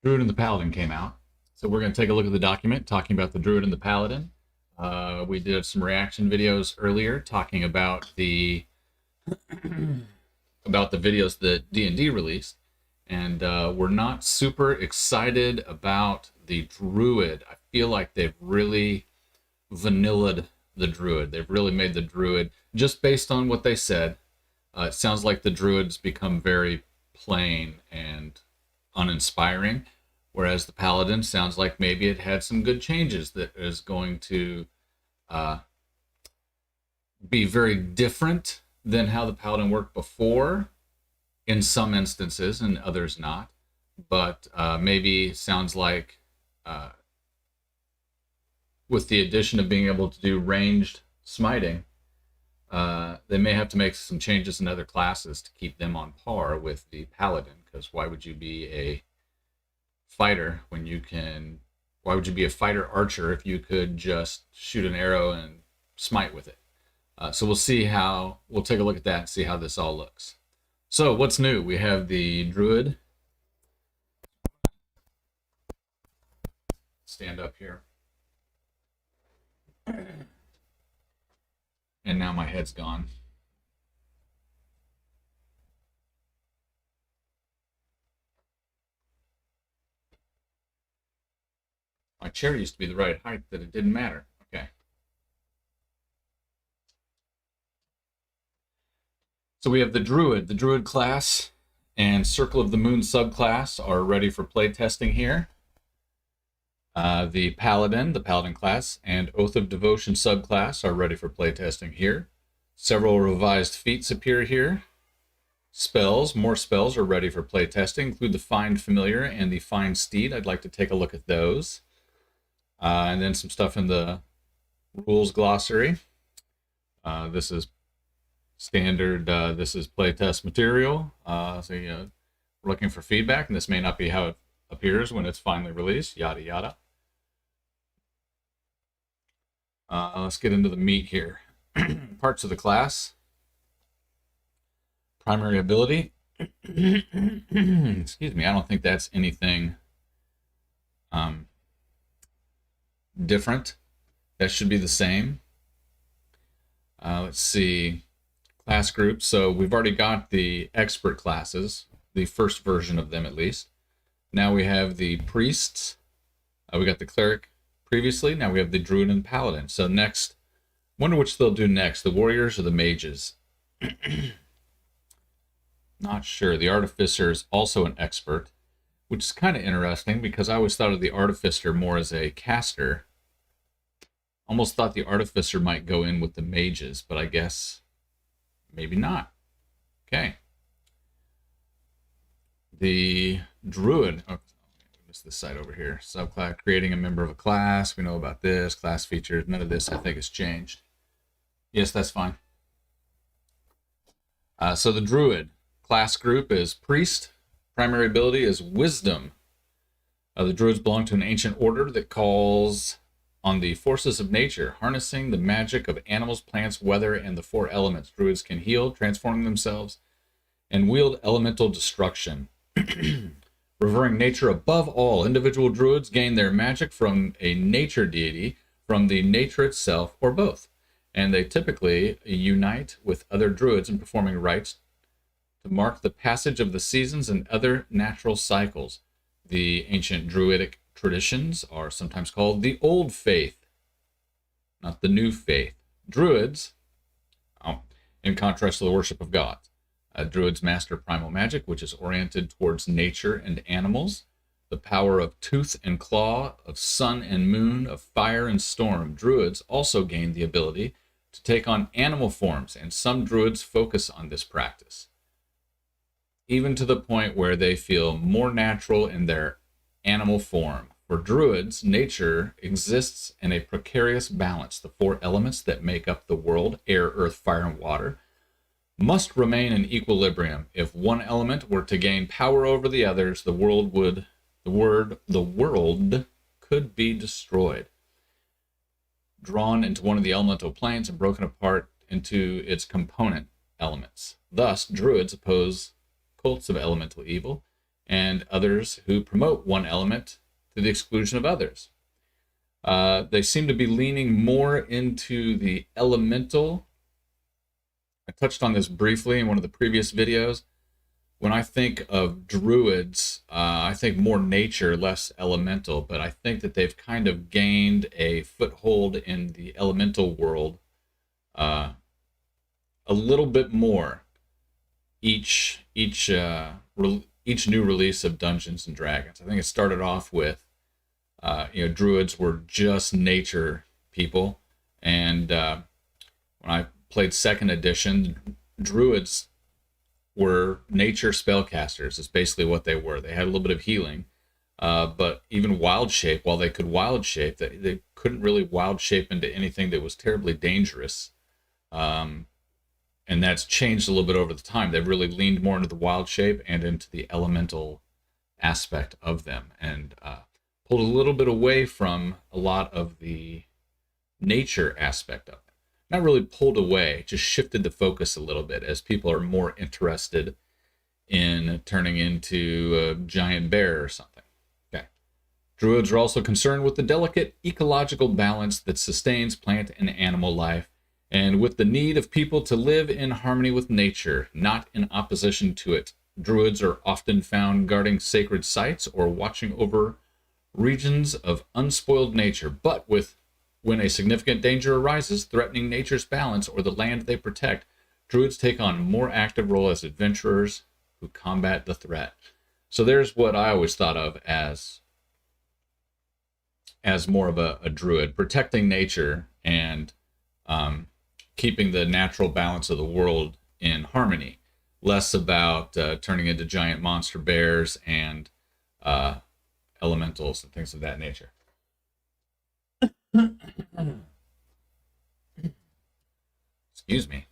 Druid and the Paladin came out. So we're going to take a look at the document talking about the Druid and the Paladin. We did some reaction videos earlier talking about the videos that D&D released, and we're not super excited about the Druid. I feel like they've really vanillaed the Druid. They've really made the Druid, just based on what they said, it sounds like the Druid's become very plain and uninspiring, whereas the Paladin sounds like maybe it had some good changes that is going to be very different than how the Paladin worked before in some instances and others not. But maybe sounds like with the addition of being able to do ranged smiting, they may have to make some changes in other classes to keep them on par with the Paladin, because why would you be a fighter when you can, why would you be a fighter archer if you could just shoot an arrow and smite with it? So we'll take a look at that and see how this all looks. So what's new? We have the Druid. Stand up here. And now my head's gone. My chair used to be the right height that it didn't matter. Okay. So we have the Druid class and Circle of the Moon subclass are ready for playtesting here. The Paladin class, and Oath of Devotion subclass are ready for playtesting here. Several revised feats appear here. More spells are ready for playtesting, include the Find Familiar and the Find Steed. I'd like to take a look at those. And then some stuff in the rules glossary. This is standard, this is playtest material. So we're looking for feedback, and this may not be how it appears when it's finally released, yada yada. Let's get into the meat here. Parts of the class. Primary ability. Excuse me, I don't think that's anything different. That should be the same. Let's see. Class groups. So we've already got the expert classes, the first version of them at least. Now we have the priests. We got the cleric previously. Now we have the druid and paladin. So next, wonder which they'll do next, the warriors or the mages. Not sure. The artificer is also an expert, which is kind of interesting because I always thought of the artificer more as a caster. Almost thought the artificer might go in with the mages, but I guess maybe not. Okay. The druid, oh, missed this side over here. Subclass, creating a member of a class. We know about this. Class features. None of this I think has changed. Yes, that's fine. So the druid class group is priest. Primary ability is wisdom. The druids belong to an ancient order that calls on the forces of nature, harnessing the magic of animals, plants, weather, and the four elements. Druids can heal, transform themselves, and wield elemental destruction. Revering nature above all, individual druids gain their magic from a nature deity, from the nature itself, or both. And they typically unite with other druids in performing rites to mark the passage of the seasons and other natural cycles. The ancient druidic traditions are sometimes called the old faith, not the new faith. Druids, in contrast to the worship of gods, druids master primal magic, which is oriented towards nature and animals, the power of tooth and claw, of sun and moon, of fire and storm. Druids also gain the ability to take on animal forms, and some druids focus on this practice, even to the point where they feel more natural in their animal form. For druids, nature exists in a precarious balance. The four elements that make up the world, air, earth, fire, and water, must remain in equilibrium. If one element were to gain power over the others, the world could be destroyed, drawn into one of the elemental planes and broken apart into its component elements. Thus, druids oppose cults of elemental evil and others who promote one element to the exclusion of others. They seem to be leaning more into the elemental. I touched on this briefly in one of the previous videos. When I think of druids, I think more nature, less elemental, but I think that they've kind of gained a foothold in the elemental world a little bit more each new release of Dungeons and Dragons. I think it started off with druids were just nature people, and when I played second edition, druids were nature spellcasters. Is basically what they were. They had a little bit of healing, but even wild shape, while they could wild shape, they couldn't really wild shape into anything that was terribly dangerous. And that's changed a little bit over the time. They've really leaned more into the wild shape and into the elemental aspect of them, and pulled a little bit away from a lot of the nature aspect of it. Not really pulled away, just shifted the focus a little bit as people are more interested in turning into a giant bear or something. Okay. Druids are also concerned with the delicate ecological balance that sustains plant and animal life, and with the need of people to live in harmony with nature, not in opposition to it. Druids are often found guarding sacred sites or watching over regions of unspoiled nature, but when a significant danger arises threatening nature's balance or the land they protect, druids take on a more active role as adventurers who combat the threat. So there's what I always thought of as more of a druid, protecting nature and keeping the natural balance of the world in harmony, less about turning into giant monster bears and elementals and things of that nature. Excuse me.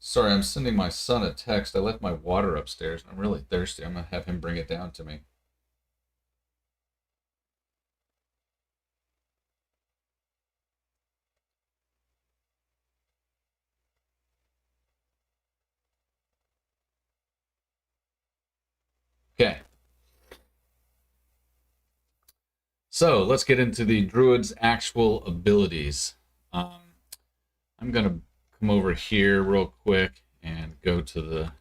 Sorry, I'm sending my son a text. I left my water upstairs and I'm really thirsty. I'm gonna have him bring it down to me. Okay. So let's get into the druid's actual abilities. I'm going to come over here real quick and go to the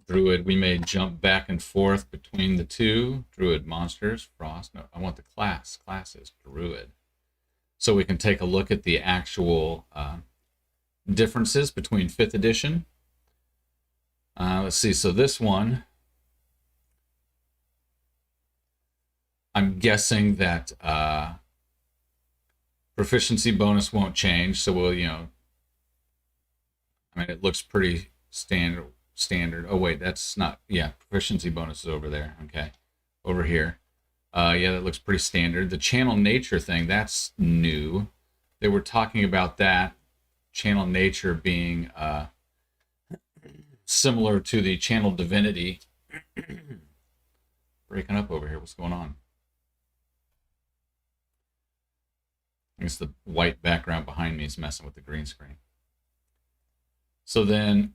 druid. We may jump back and forth between the two. Druid monsters, frost. No, I want the class. Class is druid. So we can take a look at the actual differences between 5th edition. Let's see. So this one, I'm guessing that proficiency bonus won't change, so we'll, I mean, it looks pretty standard. Oh, wait, that's not, yeah, proficiency bonus is over there. Okay, over here. Yeah, that looks pretty standard. The channel nature thing, that's new. They were talking about that, channel nature being similar to the channel divinity. Breaking up over here, what's going on? I guess the white background behind me is messing with the green screen. So then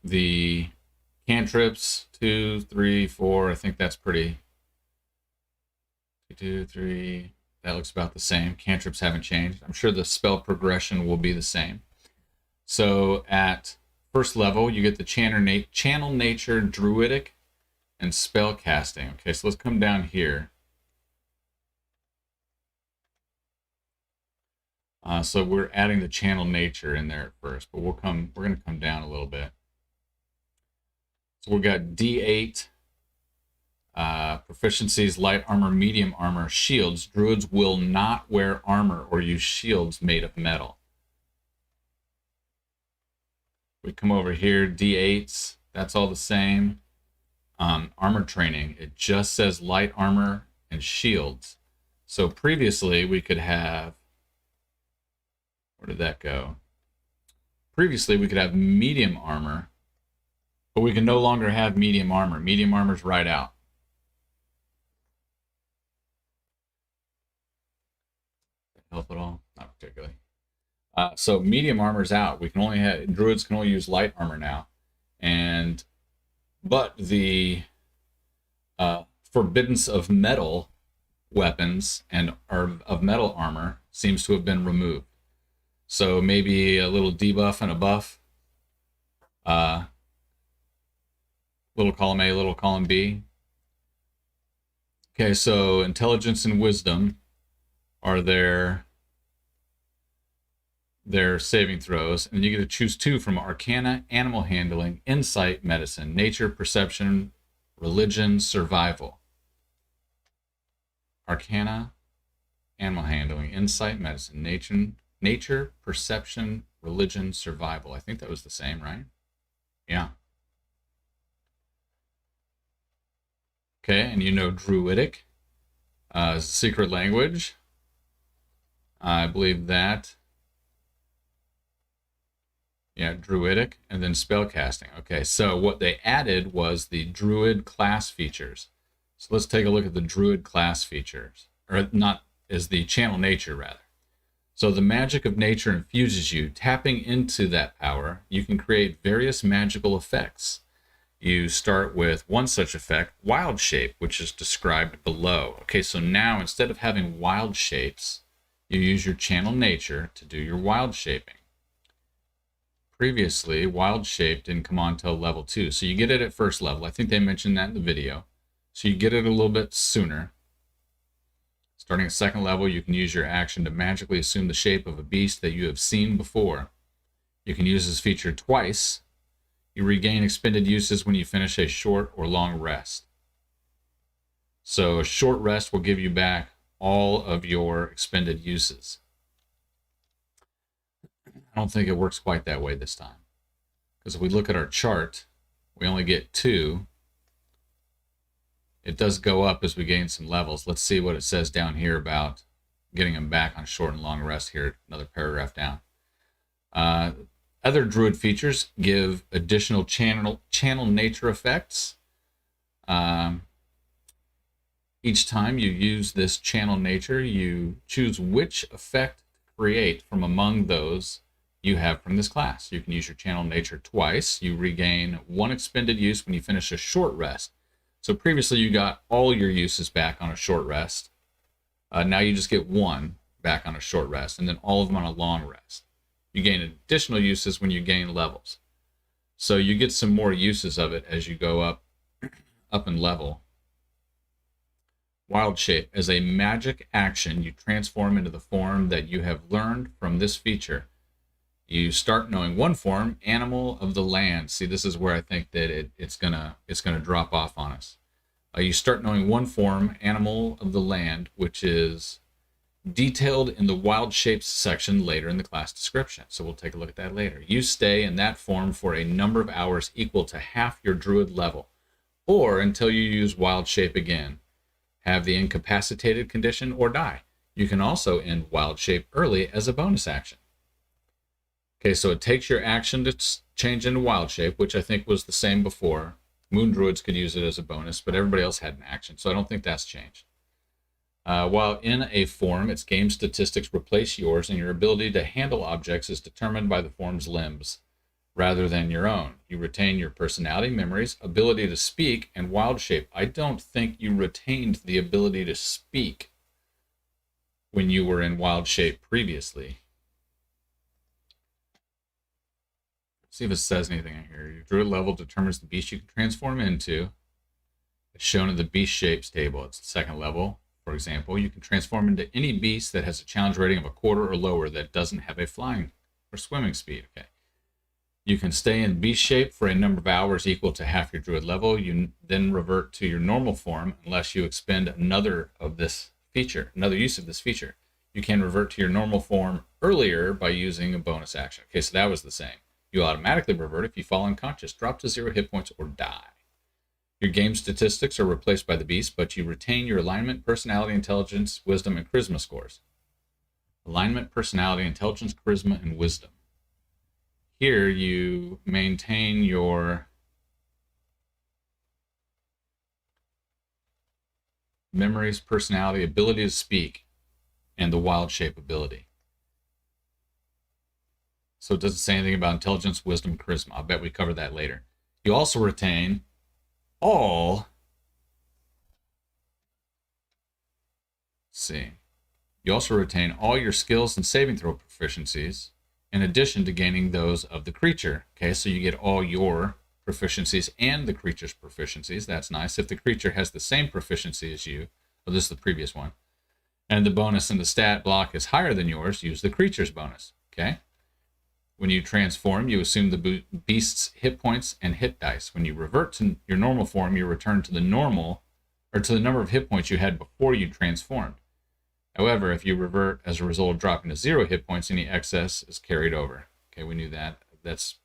the cantrips, 2, 3, 4, I think that's pretty, 2, 3, that looks about the same. Cantrips haven't changed. I'm sure the spell progression will be the same. So at first level, you get the channel nature, druidic, and spell casting. Okay, so let's come down here. So we're adding the channel nature in there at first, but we're going to come down a little bit. So we've got D8 proficiencies: light armor, medium armor, shields. Druids will not wear armor or use shields made of metal. We come over here, D8s, that's all the same. Armor training, it just says light armor and shields. So previously we could have, where did that go? Previously we could have medium armor, but we can no longer have medium armor. Medium armor's right out. Help at all? Not particularly. So medium armor's out. We can only have druids can only use light armor now, but the forbiddance of metal weapons and of metal armor seems to have been removed. So maybe a little debuff and a buff. Little column A, little column B. Okay, so intelligence and wisdom are their saving throws, and you get to choose 2 from Arcana, Animal Handling, Insight, Medicine, Nature, Perception, Religion, Survival. Arcana, Animal Handling, Insight, Medicine, Nature, Perception, Religion, Survival. I think that was the same, right? Yeah. Okay, and you know Druidic secret language. I believe that. Yeah, Druidic, and then spellcasting. Okay, so what they added was the Druid class features. So let's take a look at the Druid class features, or not, as the channel nature, rather. So the magic of nature infuses you. Tapping into that power, you can create various magical effects. You start with one such effect, wild shape, which is described below. Okay, so now instead of having wild shapes, you use your channel nature to do your wild shaping. Previously, wild shape didn't come on until level 2, so you get it at first level. I think they mentioned that in the video. So you get it a little bit sooner. Starting at second level, you can use your action to magically assume the shape of a beast that you have seen before. You can use this feature twice. You regain expended uses when you finish a short or long rest. So a short rest will give you back all of your expended uses. I don't think it works quite that way this time, because if we look at our chart, we only get 2. It does go up as we gain some levels. Let's see what it says down here about getting them back on short and long rest here, another paragraph down. Other Druid features give additional channel nature effects. Each time you use this channel nature, you choose which effect to create from among those you have from this class. You can use your channel nature twice. You regain 1 expended use when you finish a short rest. So previously you got all your uses back on a short rest. Now you just get 1 back on a short rest, and then all of them on a long rest. You gain additional uses when you gain levels. So you get some more uses of it as you go up in level. Wild shape. As a magic action, you transform into the form that you have learned from this feature. You start knowing 1 form, animal of the land. See, this is where I think that it's gonna drop off on us. You start knowing 1 form, animal of the land, which is detailed in the wild shapes section later in the class description. So we'll take a look at that later. You stay in that form for a number of hours equal to half your druid level, or until you use wild shape again, have the incapacitated condition, or die. You can also end wild shape early as a bonus action. Okay, so it takes your action to change into wild shape, which I think was the same before. Moon druids could use it as a bonus, but everybody else had an action, so I don't think that's changed. While in a form, its game statistics replace yours, and your ability to handle objects is determined by the form's limbs rather than your own. You retain your personality, memories, ability to speak, and wild shape. I don't think you retained the ability to speak when you were in wild shape previously. Let's see if it says anything in here. Your druid level determines the beast you can transform into. It's shown in the beast shapes table. It's the second level. For example, you can transform into any beast that has a challenge rating of a quarter or lower that doesn't have a flying or swimming speed. Okay. You can stay in beast shape for a number of hours equal to half your druid level. You then revert to your normal form unless you expend another use of this feature. You can revert to your normal form earlier by using a bonus action. Okay, so that was the same. You automatically revert if you fall unconscious, drop to 0 hit points, or die. Your game statistics are replaced by the beast, but you retain your alignment, personality, intelligence, wisdom, and charisma scores. Alignment, personality, intelligence, charisma, and wisdom. Here you maintain your memories, personality, ability to speak, and the wild shape ability. So it doesn't say anything about intelligence, wisdom, charisma. I'll bet we cover that later. You also retain all. Let's see. You also retain all your skills and saving throw proficiencies, in addition to gaining those of the creature. Okay, so you get all your proficiencies and the creature's proficiencies. That's nice. If the creature has the same proficiency as you, well, this is the previous one, and the bonus in the stat block is higher than yours, use the creature's bonus. Okay. When you transform, you assume the beast's hit points and hit dice. When you revert to your normal form, you return to the normal, or to the number of hit points you had before you transformed. However, if you revert as a result of dropping to 0 hit points, any excess is carried over. Okay, we knew that. That's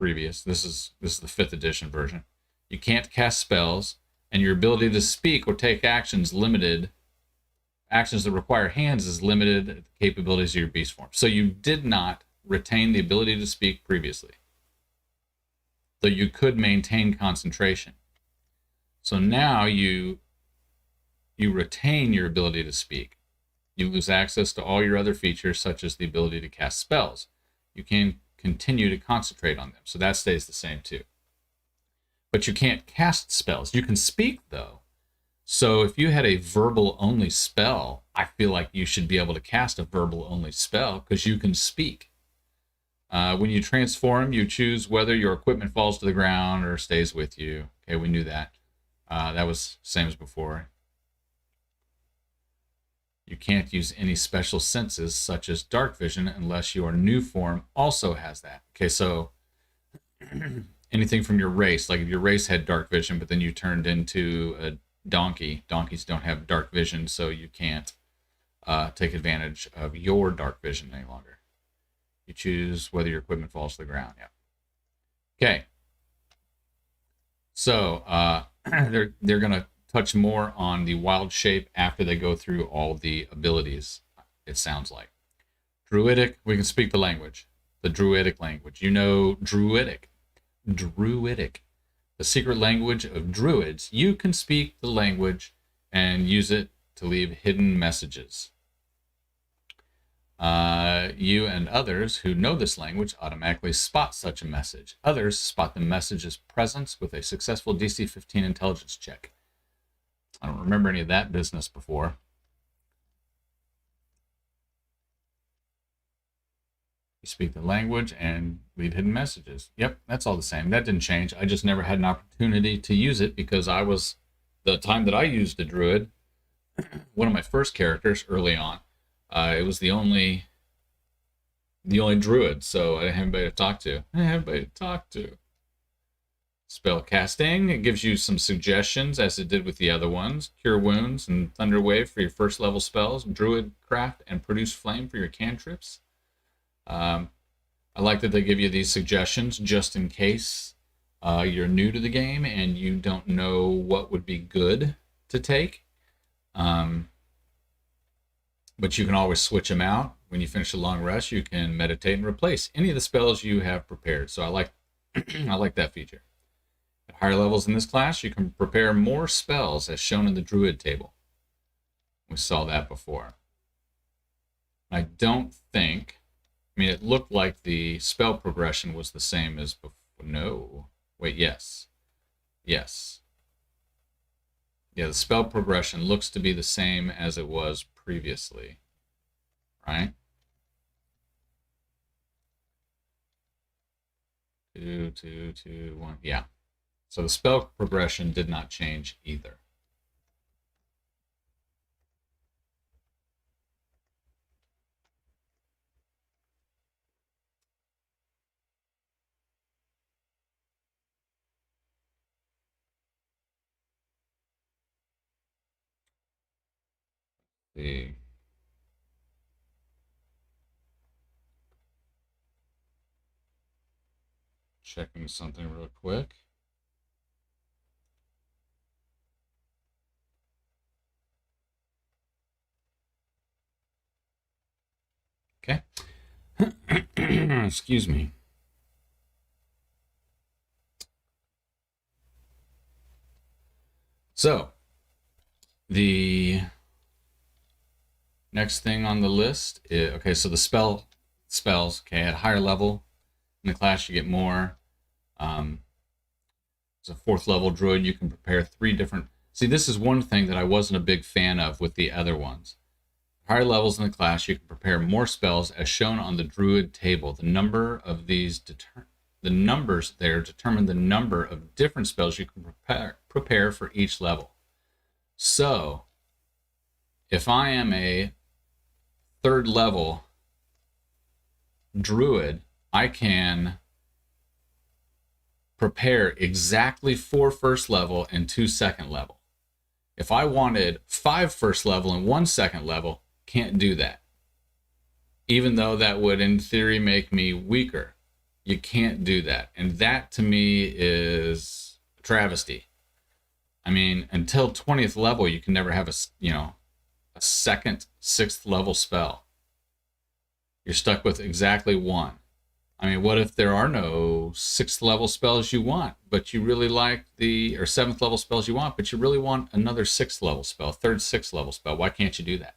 previous. This is the 5th edition version. You can't cast spells, and your ability to speak or take actions that require hands is limited to the capabilities of your beast form. So you did not retain the ability to speak previously, though you could maintain concentration. So now you retain your ability to speak. You lose access to all your other features, such as the ability to cast spells. You can continue to concentrate on them, so that stays the same too. But you can't cast spells. You can speak, though. So if you had a verbal-only spell, I feel like you should be able to cast a verbal-only spell because you can speak. When you transform, you choose whether your equipment falls to the ground or stays with you. Okay, we knew that. That was the same as before. You can't use any special senses, such as dark vision, unless your new form also has that. Okay, so anything from your race, like if your race had dark vision, but then you turned into a donkey. Donkeys don't have dark vision, so you can't take advantage of your dark vision any longer. You choose whether your equipment falls to the ground. Yeah. Okay. So they're going to touch more on the wild shape after they go through all the abilities, it sounds like. Druidic, we can speak the language. The Druidic language. You know Druidic. Druidic. The secret language of Druids. You can speak the language and use it to leave hidden messages. You and others who know this language automatically spot such a message. Others spot the message's presence with a successful DC 15 intelligence check. I don't remember any of that business before. You speak the language and leave hidden messages. Yep, that's all the same. That didn't change. I just never had an opportunity to use it because the time that I used a druid, one of my first characters early on, it was the only druid, so I didn't have anybody to talk to. Spell casting, it gives you some suggestions, as it did with the other ones. Cure Wounds and Thunder Wave for your first level spells. Druid Craft and Produce Flame for your cantrips. I like that they give you these suggestions just in case you're new to the game and you don't know what would be good to take. But you can always switch them out. When you finish a long rest, you can meditate and replace any of the spells you have prepared. So I like I like that feature. At higher levels in this class, you can prepare more spells as shown in the Druid table. We saw that before. I don't think, it looked like the spell progression was the same as before. No. Wait, yes. Yes. Yeah, the spell progression looks to be the same as it was previously. Right? 2, 2, 2, 1. Yeah. So the spell progression did not change either. See. Checking something real quick. Okay. Excuse me. So, the next thing on the list is, okay, so the spell spells. Okay, at higher level in the class, you get more. As a 4th level druid, you can prepare 3 different. See, this is one thing that I wasn't a big fan of with the other ones. Higher levels in the class, you can prepare more spells as shown on the druid table. The number of these the numbers there determine the number of different spells you can prepare for each level. So, if I am a 3rd level druid, I can prepare exactly 4 first level and 2 second level. If I wanted 5 first level and 1 second level, can't do that. Even though that would in theory make me weaker, you can't do that. And that to me is a travesty. I mean, until 20th level, you can never have a 2nd, 6th level spell. You're stuck with exactly 1. I mean, what if there are no 6th level spells you want, but you really like or 7th level spells you want, but you really want another 6th level spell, 3rd, 6th level spell? Why can't you do that?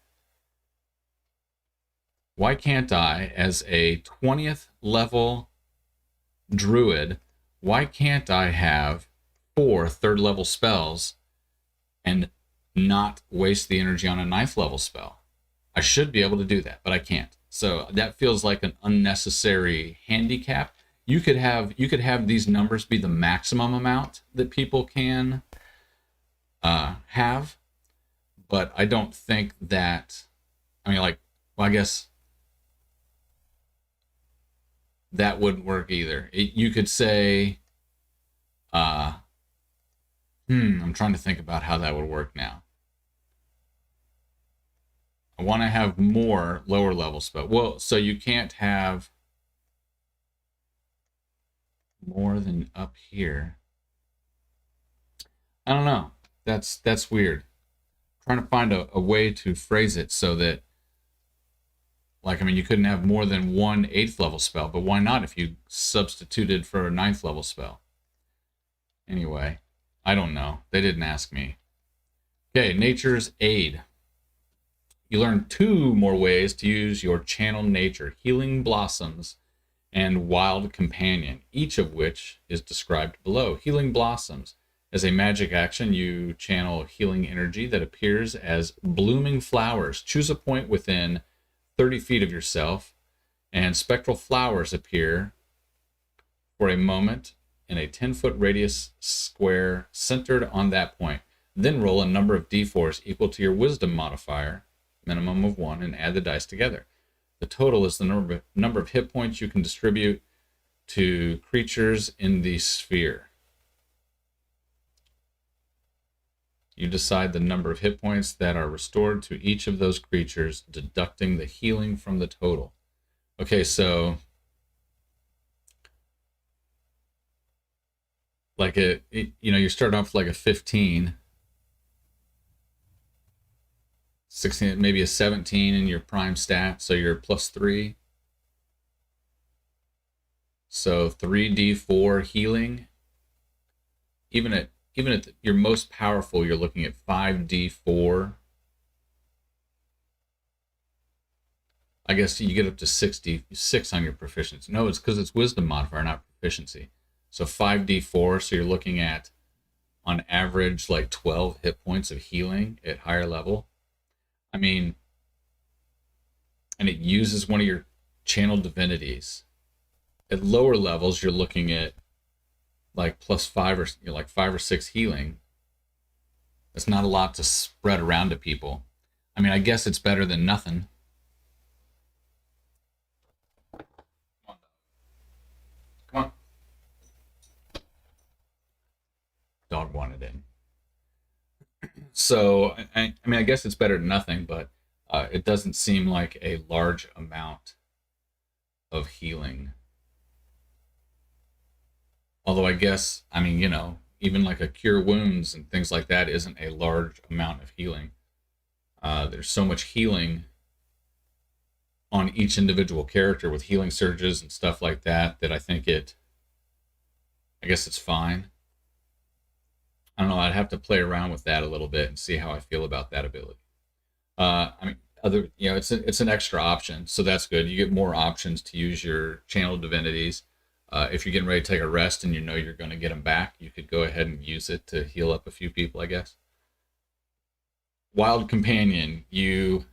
Why can't I, as a 20th level druid, why can't I have 4 3rd level spells and not waste the energy on a 9th level spell? I should be able to do that, but I can't. So that feels like an unnecessary handicap. You could have these numbers be the maximum amount that people can have, but I don't think that. I mean, I guess that wouldn't work either. You could say, I'm trying to think about how that would work now. I want to have more lower level spell. Well, so you can't have more than up here. I don't know. That's weird. I'm trying to find a way to phrase it so that, you couldn't have more than 1 8th level spell, but why not if you substituted for a 9th level spell? Anyway, I don't know. They didn't ask me. Okay, Nature's Aid. You learn 2 more ways to use your channel nature: Healing Blossoms and Wild Companion, each of which is described below. Healing Blossoms. As a magic action, you channel healing energy that appears as blooming flowers. Choose a point within 30 feet of yourself, and spectral flowers appear for a moment in a 10-foot radius square centered on that point. Then roll a number of d4s equal to your wisdom modifier, minimum of 1, and add the dice together. The total is the number of hit points you can distribute to creatures in the sphere. You decide the number of hit points that are restored to each of those creatures, deducting the healing from the total. Okay, so you start off like a 15, 16, maybe a 17 in your prime stat, so you're +3. So 3d4 healing. Even at your most powerful, you're looking at 5d4. I guess you get up to 66 on your proficiency. No, it's because it's wisdom modifier, not proficiency. So 5d4, so you're looking at, on average, 12 hit points of healing at higher level. I mean, and it uses one of your channel divinities. At lower levels, you're looking at +5 or 5 or 6 healing. That's not a lot to spread around to people. I mean, I guess it's better than nothing. Come on. Dog wanted in. So, I mean, I guess it's better than nothing, but it doesn't seem like a large amount of healing. Although I guess, I mean, even a cure wounds and things like that isn't a large amount of healing. There's so much healing on each individual character with healing surges and stuff like that I think I guess it's fine. I don't know, I'd have to play around with that a little bit and see how I feel about that ability. I mean, other, it's an extra option, so that's good. You get more options to use your channel divinities. If you're getting ready to take a rest and you know you're going to get them back, you could go ahead and use it to heal up a few people, I guess. Wild Companion, you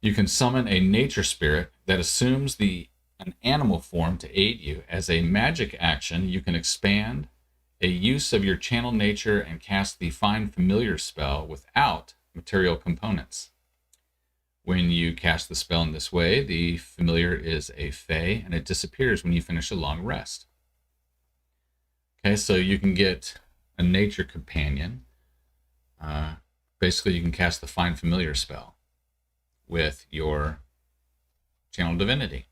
can summon a nature spirit that assumes an animal form to aid you. As a magic action, you can expand a use of your channel nature and cast the Find Familiar spell without material components. When you cast the spell in this way, the familiar is a fae, and it disappears when you finish a long rest. Okay, so you can get a nature companion. Basically, you can cast the Find Familiar spell with your channel divinity.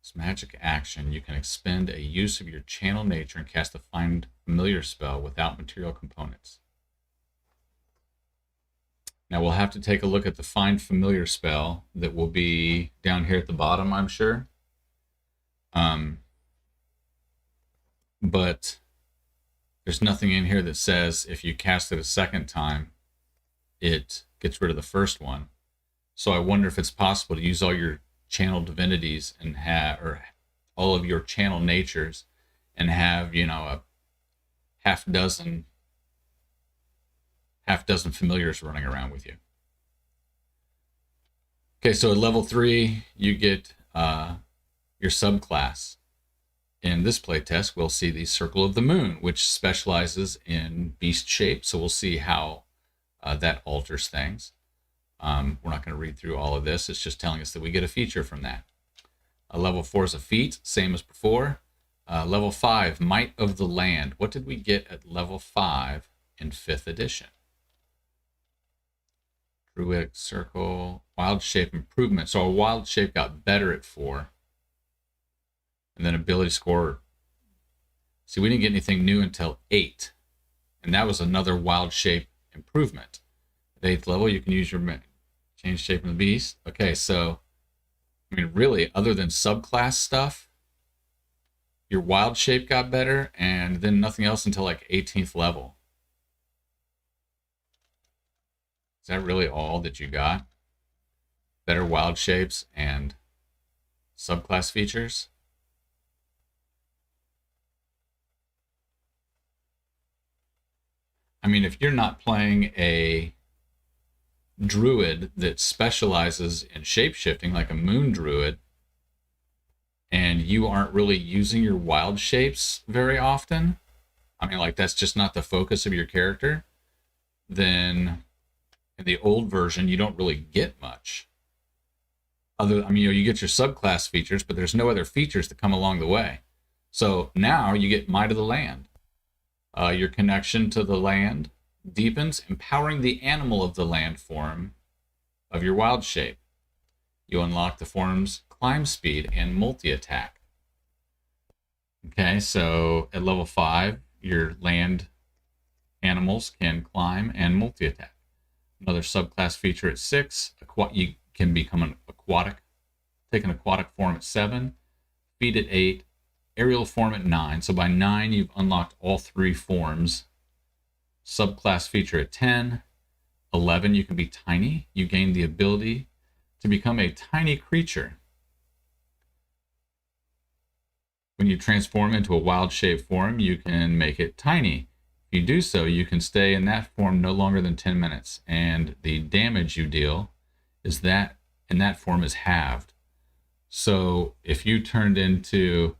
This magic action, you can expend a use of your channel nature and cast a Find Familiar spell without material components. Now we'll have to take a look at the Find Familiar spell that will be down here at the bottom, I'm sure. But there's nothing in here that says if you cast it a second time, it gets rid of the first one. So I wonder if it's possible to use all your channel divinities and or all of your channel natures and have, a half dozen familiars running around with you. Okay, so at level 3, you get your subclass. In this playtest, we'll see the Circle of the Moon, which specializes in beast shape. So we'll see how that alters things. We're not going to read through all of this. It's just telling us that we get a feature from that. Level 4 is a feat, same as before. Level 5, Might of the Land. What did we get at level 5 in 5th edition? Druid Circle, Wild Shape Improvement. So our Wild Shape got better at 4. And then Ability Score. See, we didn't get anything new until 8. And that was another Wild Shape Improvement. At 8th level, you can use your change shape of the beast. Okay, so, really, other than subclass stuff, your Wild Shape got better, and then nothing else until like 18th level. Is that really all that you got? Better Wild Shapes and subclass features? If you're not playing a druid that specializes in shapeshifting, like a moon druid, and you aren't really using your wild shapes very often, that's just not the focus of your character, then in the old version, you don't really get much. You get your subclass features, but there's no other features that come along the way. So now you get Might of the Land. Your connection to the land deepens, empowering the animal of the land form of your wild shape. You unlock the form's climb speed and multi-attack. Okay, so at level 5, your land animals can climb and multi-attack. Another subclass feature at 6, you can become an aquatic, take an aquatic form at 7, feed at 8, aerial form at 9. So by 9, you've unlocked all 3 forms. Subclass feature at 10. 11, you can be tiny. You gain the ability to become a tiny creature. When you transform into a wild shape form, you can make it tiny. If you do so, you can stay in that form no longer than 10 minutes. And the damage you deal is that in that form is halved. So if you turned into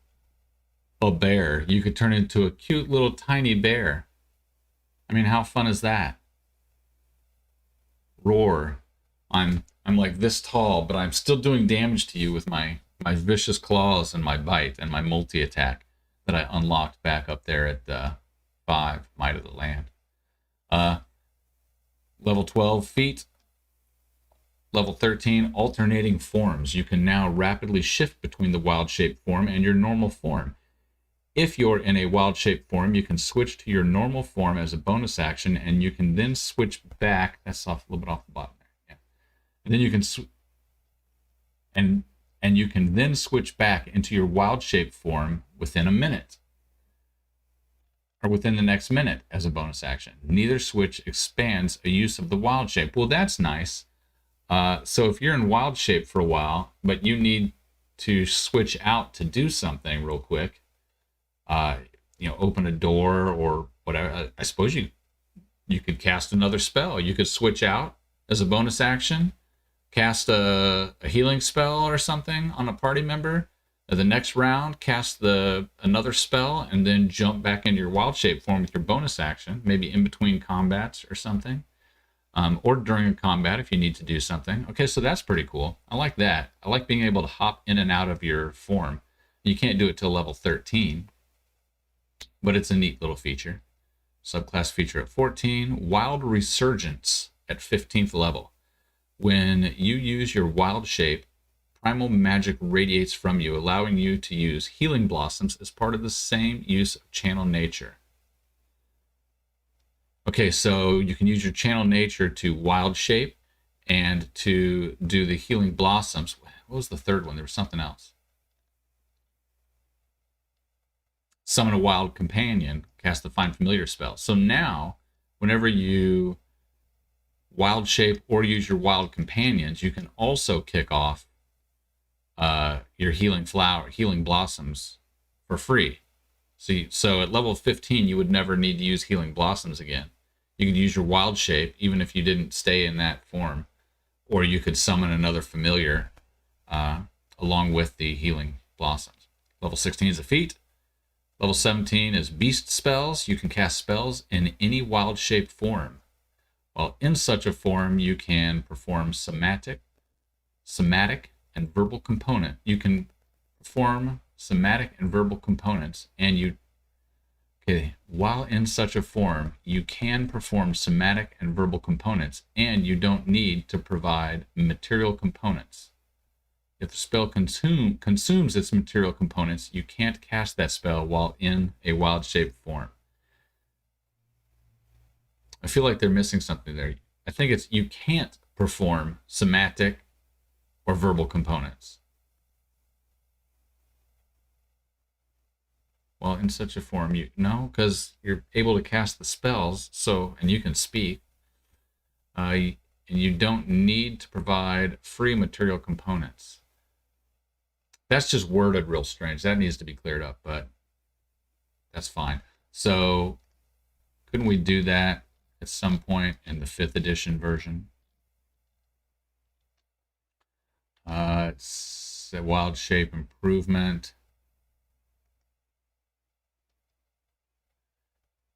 a bear, you could turn into a cute little tiny bear. How fun is that? Roar. I'm like this tall, but I'm still doing damage to you with my vicious claws and my bite and my multi-attack that I unlocked back up there at 5, Might of the Land. Level 12, feet. Level 13, alternating forms. You can now rapidly shift between the wild shape form and your normal form. If you're in a wild shape form, you can switch to your normal form as a bonus action, and you can then switch back. That's off a little bit off the bottom there. Yeah. And then you can and you can then switch back into your wild shape form within a minute. or within the next minute as a bonus action. Neither switch expands a use of the wild shape. Well, that's nice. So if you're in wild shape for a while, but you need to switch out to do something real quick, open a door or whatever, I suppose you could cast another spell. You could switch out as a bonus action, cast a healing spell or something on a party member. The next round, cast another spell, and then jump back into your wild shape form with your bonus action, maybe in between combats or something, or during a combat if you need to do something. Okay, so that's pretty cool. I like that. I like being able to hop in and out of your form. You can't do it till level 13, but it's a neat little feature. Subclass feature at 14, Wild Resurgence at 15th level. When you use your wild shape, primal magic radiates from you, allowing you to use healing blossoms as part of the same use of channel nature. Okay, so you can use your channel nature to wild shape and to do the healing blossoms. What was the third one? There was something else. Summon a wild companion, cast the Find Familiar spell. So now, whenever you wild shape or use your wild companions, you can also kick off your healing blossoms for free. So at level 15, you would never need to use healing blossoms again. You could use your wild shape even if you didn't stay in that form, or you could summon another familiar along with the healing blossoms. Level 16 is a feat. Level 17 is beast spells. You can cast spells in any wild shape form. While in such a form, you can perform somatic, and verbal component. You can perform somatic and verbal components, while in such a form, you can perform somatic and verbal components, and you don't need to provide material components. If the spell consumes its material components, you can't cast that spell while in a wild shape form. I feel like they're missing something there. I think it's you can't perform somatic or verbal components. Well, in such a form, because you're able to cast the spells, and you can speak, and you don't need to provide free material components. That's just worded real strange. That needs to be cleared up, but that's fine. So couldn't we do that at some point in the 5th edition version? It's a wild shape improvement.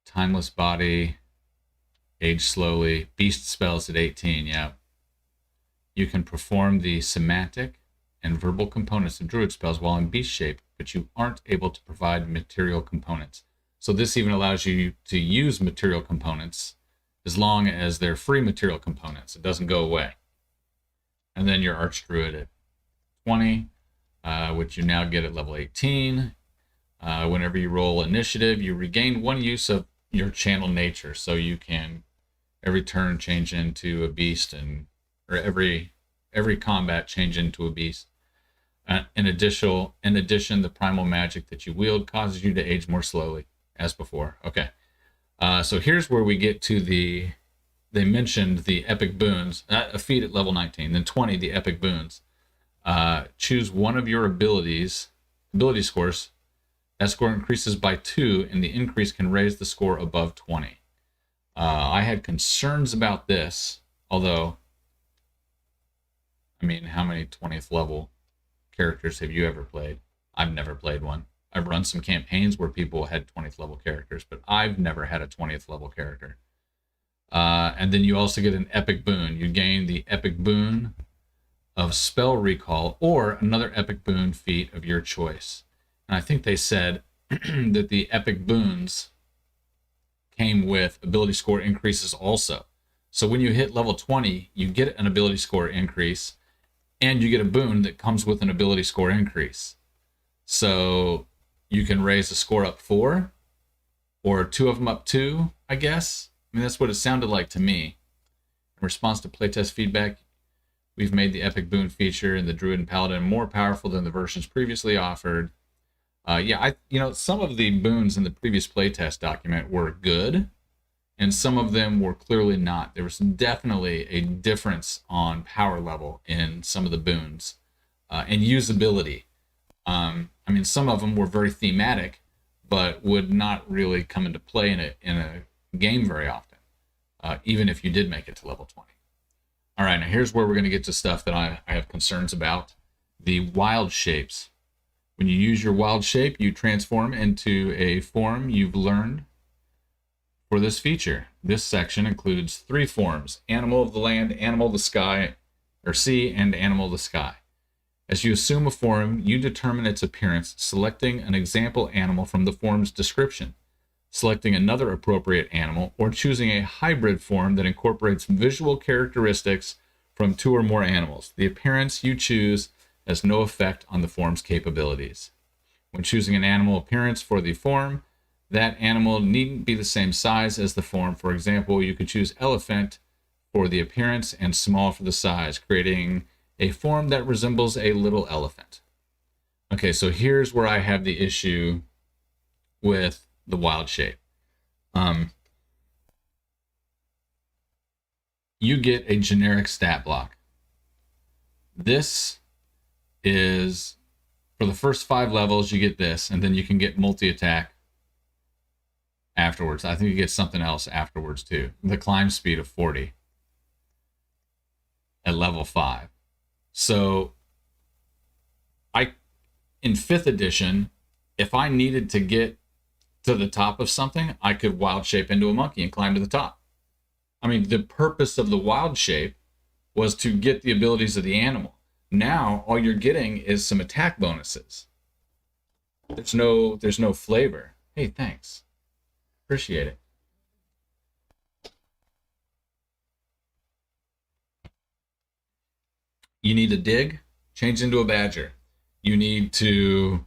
Timeless body, age slowly. Beast spells at 18, yeah. You can perform the somatic and verbal components of druid spells while in beast shape, but you aren't able to provide material components. So this even allows you to use material components as long as they're free material components. It doesn't go away. And then your Archdruid at 20, which you now get at level 18. Whenever you roll initiative, you regain one use of your channel nature. So you can every turn change into a beast, or every combat change into a beast. In addition, the primal magic that you wield causes you to age more slowly, as before. Okay. So here's where we get to they mentioned the epic boons, a feat at level 19, then 20, the epic boons. Choose one of your ability scores. That score increases by 2, and the increase can raise the score above 20. I had concerns about this, although, how many 20th level characters have you ever played? I've never played one. I've run some campaigns where people had 20th level characters, but I've never had a 20th level character. And then you also get an epic boon. You gain the epic boon of spell recall or another epic boon feat of your choice. And I think they said that the epic boons came with ability score increases also. So when you hit level 20, you get an ability score increase, and you get a boon that comes with an ability score increase. So you can raise the score up 4, or 2 of them up 2, I guess. That's what it sounded like to me. In response to playtest feedback, we've made the epic boon feature in the Druid and Paladin more powerful than the versions previously offered. Yeah, some of the boons in the previous playtest document were good, and some of them were clearly not. There was definitely a difference on power level in some of the boons and usability. Some of them were very thematic, but would not really come into play in a game very often, even if you did make it to level 20. All right, now here's where we're going to get to stuff that I have concerns about. The wild shapes. When you use your wild shape, you transform into a form you've learned for this feature. This section includes 3 forms: animal of the land, animal of the sky, or sea, and animal of the sky. As you assume a form, you determine its appearance, selecting an example animal from the form's description, selecting another appropriate animal, or choosing a hybrid form that incorporates visual characteristics from 2 or more animals. The appearance you choose has no effect on the form's capabilities. When choosing an animal appearance for the form, that animal needn't be the same size as the form. For example, you could choose elephant for the appearance and small for the size, creating a form that resembles a little elephant. Okay, so here's where I have the issue with the wild shape. You get a generic stat block. This is, for the first 5 levels, you get this, and then you can get multi-attack afterwards. I think you get something else afterwards too. The climb speed of 40 at level 5. So in 5th edition, if I needed to get to the top of something, I could wild shape into a monkey and climb to the top. I mean, the purpose of the wild shape was to get the abilities of the animal. Now all you're getting is some attack bonuses. There's no flavor. Hey, thanks. Appreciate it. You need to dig, change into a badger. You need to,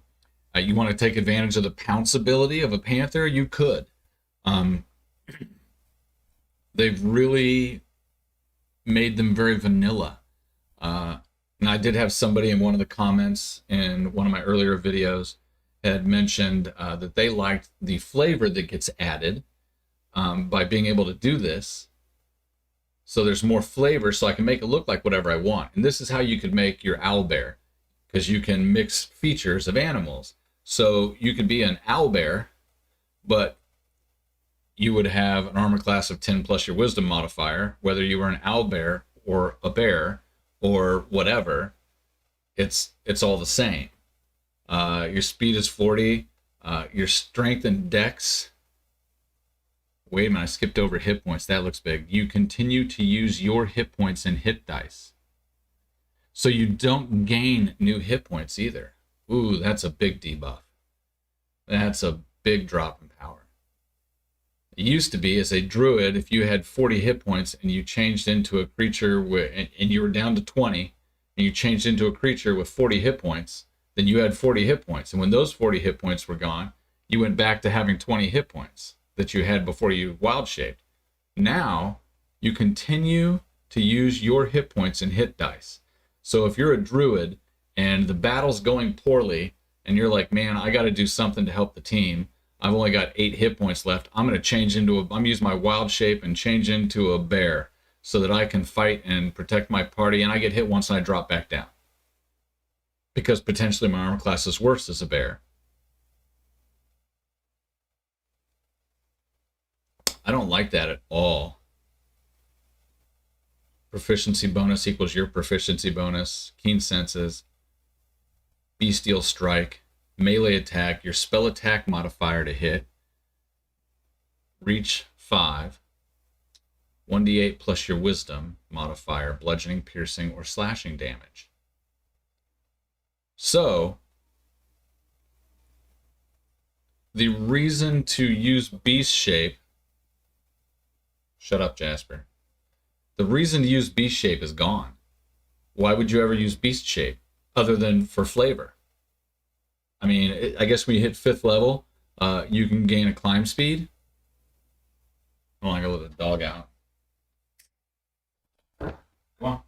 you want to take advantage of the pounce ability of a panther? You could. They've really made them very vanilla. And I did have somebody in one of the comments in one of my earlier videos had mentioned that they liked the flavor that gets added by being able to do this. So there's more flavor, so I can make it look like whatever I want. And this is how you could make your owlbear, because you can mix features of animals. So you could be an owlbear, but you would have an armor class of 10 plus your wisdom modifier, whether you were an owlbear or a bear or whatever. It's all the same. Your speed is 40. Your strength and dex. Wait a minute, I skipped over hit points. That looks big. You continue to use your hit points and hit dice. So you don't gain new hit points either. Ooh, that's a big debuff. That's a big drop in power. It used to be, as a druid, if you had 40 hit points and you changed into a creature and you were down to 20, and you changed into a creature with 40 hit points, then you had 40 hit points. And when those 40 hit points were gone, you went back to having 20 hit points that you had before you wild shaped. Now you continue to use your hit points and hit dice. So if you're a druid and the battle's going poorly and you're like, man, I got to do something to help the team, I've only got 8 hit points left, I'm going to change into I'm use my wild shape and change into a bear so that I can fight and protect my party, and I get hit once and I drop back down, because potentially my armor class is worse as a bear. I don't like that at all. Proficiency bonus equals your proficiency bonus. Keen senses. Bestial strike. Melee attack. Your spell attack modifier to hit. Reach 5. 1d8 plus your wisdom modifier. Bludgeoning, piercing, or slashing damage. So the reason to use beast shape. Shut up, Jasper. The reason to use beast shape is gone. Why would you ever use beast shape other than for flavor? I mean, I guess when you hit 5th level, you can gain a climb speed. Hold on, I gotta let the dog out. Come on.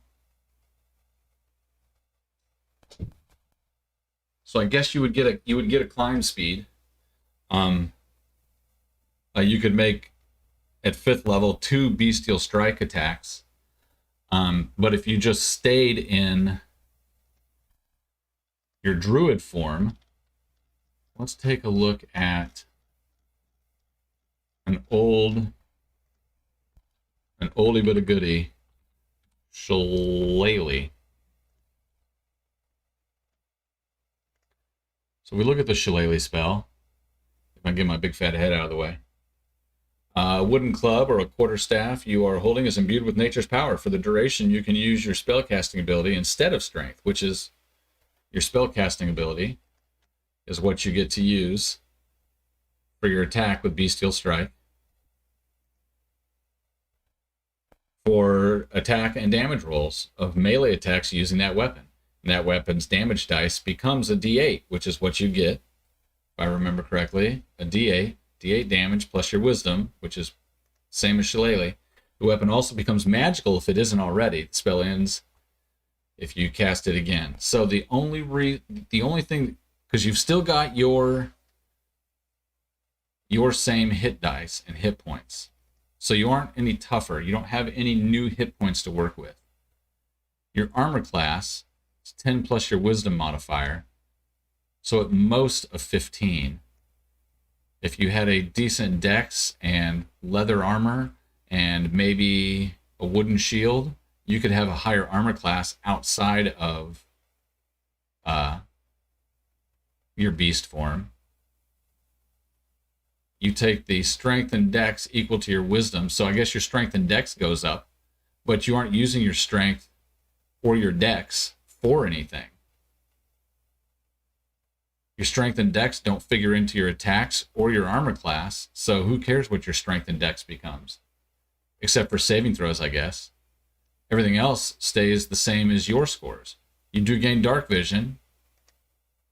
So I guess you would get a climb speed. You could make at 5th level 2 bestial strike attacks. But if you just stayed in your druid form, let's take a look at an oldie but a goodie shillelagh. So we look at the shillelagh spell. If I can get my big fat head out of the way. A wooden club or a quarterstaff you are holding is imbued with nature's power. For the duration, you can use your spellcasting ability instead of strength, which is your spellcasting ability is what you get to use for your attack with bestial strike. For attack and damage rolls of melee attacks using that weapon. And that weapon's damage dice becomes a D8, which is what you get, if I remember correctly, a D8. D8 damage plus your wisdom, which is same as shillelagh. The weapon also becomes magical if it isn't already. The spell ends if you cast it again. So the only thing, because you've still got your same hit dice and hit points. So you aren't any tougher. You don't have any new hit points to work with. Your armor class is 10 plus your wisdom modifier. So at most of 15. If you had a decent dex and leather armor and maybe a wooden shield, you could have a higher armor class outside of your beast form. You take the strength and dex equal to your wisdom, so I guess your strength and dex goes up, but you aren't using your strength or your dex for anything. Your strength and dex don't figure into your attacks or your armor class, so who cares what your strength and dex becomes? Except for saving throws, I guess. Everything else stays the same as your scores. You do gain dark vision,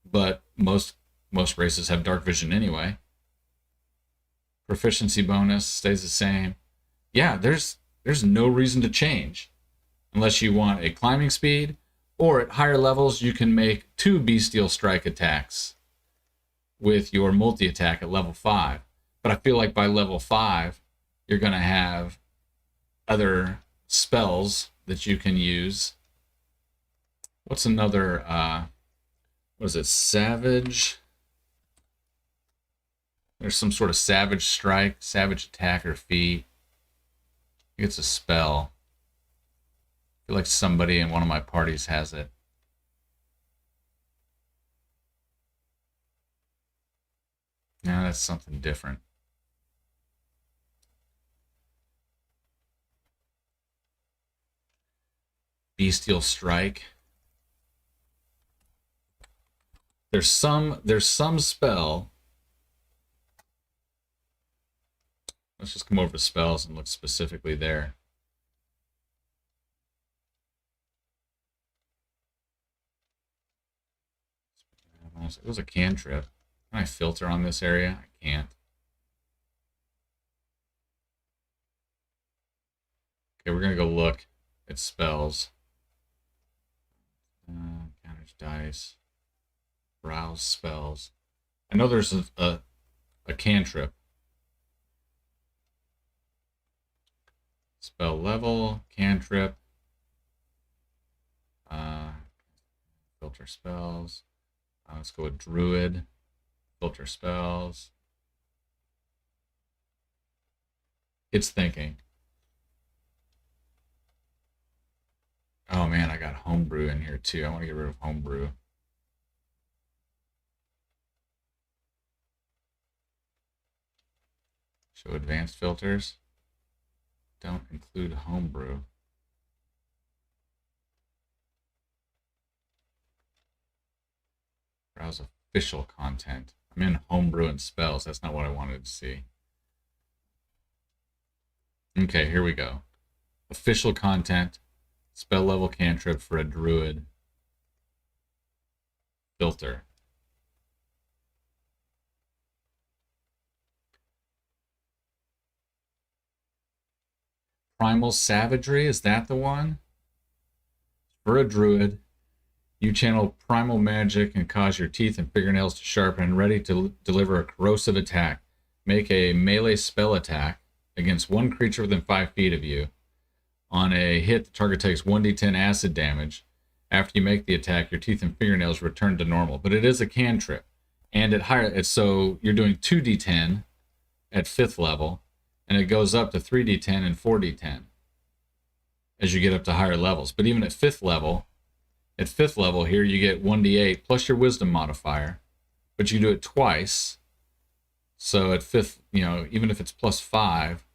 but most races have dark vision anyway. Proficiency bonus stays the same. Yeah, there's no reason to change unless you want a climbing speed, or at higher levels you can make 2 bestial strike attacks with your multi-attack at level 5. But I feel like by level 5 you're going to have other spells that you can use. What's another what is it, savage? There's some sort of savage strike, savage attack or feat. I think it's a spell. I feel like somebody in one of my parties has it. No, that's something different. Bestial strike. There's some spell. Let's just come over to spells and look specifically there. It was a cantrip. Can I filter on this area? I can't. Okay, we're going to go look at spells. Counters dice. Browse spells. I know there's a cantrip. Spell level, cantrip. Filter spells. Let's go with Druid. Filter spells. It's thinking. Oh man, I got homebrew in here too. I want to get rid of homebrew. Show advanced filters. Don't include homebrew. Browse official content. I'm in homebrew and spells. That's not what I wanted to see. Okay, here we go. Official content. Spell level cantrip for a druid. Filter. Primal Savagery, is that the one? For a druid, You channel primal magic and cause your teeth and fingernails to sharpen and ready to deliver a corrosive attack. Make a melee spell attack against one creature within 5 feet of you. On a hit, the target takes 1d10 acid damage. After you make the attack, your teeth and fingernails return to normal. But it is a cantrip. And so you're doing 2d10 at 5th level, and it goes up to 3d10 and 4d10 as you get up to higher levels. But even at 5th level here, you get 1d8 plus your wisdom modifier, but you do it twice. So at 5th, even if it's plus 5,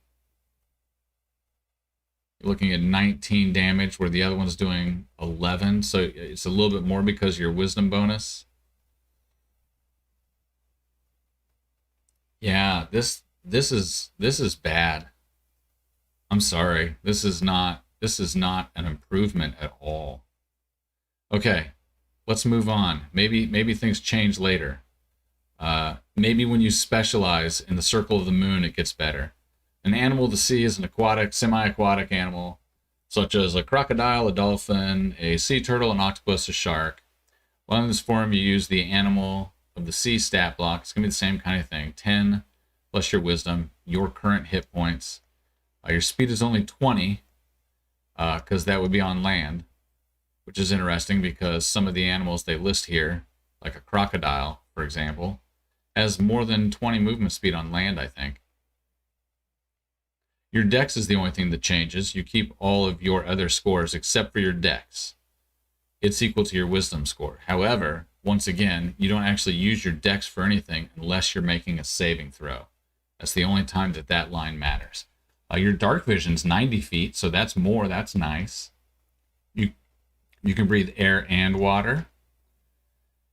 you're looking at 19 damage, where the other one's doing 11. So it's a little bit more because of your wisdom bonus. Yeah, this is bad. I'm sorry. This is not an improvement at all. Okay, let's move on. Maybe things change later. Maybe when you specialize in the Circle of the Moon, it gets better. An animal of the sea is an aquatic, semi-aquatic animal, such as a crocodile, a dolphin, a sea turtle, an octopus, a shark. While in this form, you use the animal of the sea stat block. It's going to be the same kind of thing. 10 plus your wisdom, your current hit points. Your speed is only 20, because that would be on land, which is interesting because some of the animals they list here, like a crocodile, for example, has more than 20 movement speed on land, I think. Your dex is the only thing that changes. You keep all of your other scores except for your dex. It's equal to your wisdom score. However, once again, you don't actually use your dex for anything unless you're making a saving throw. That's the only time that line matters. Your dark vision's 90 feet, so that's more. That's nice. You can breathe air and water.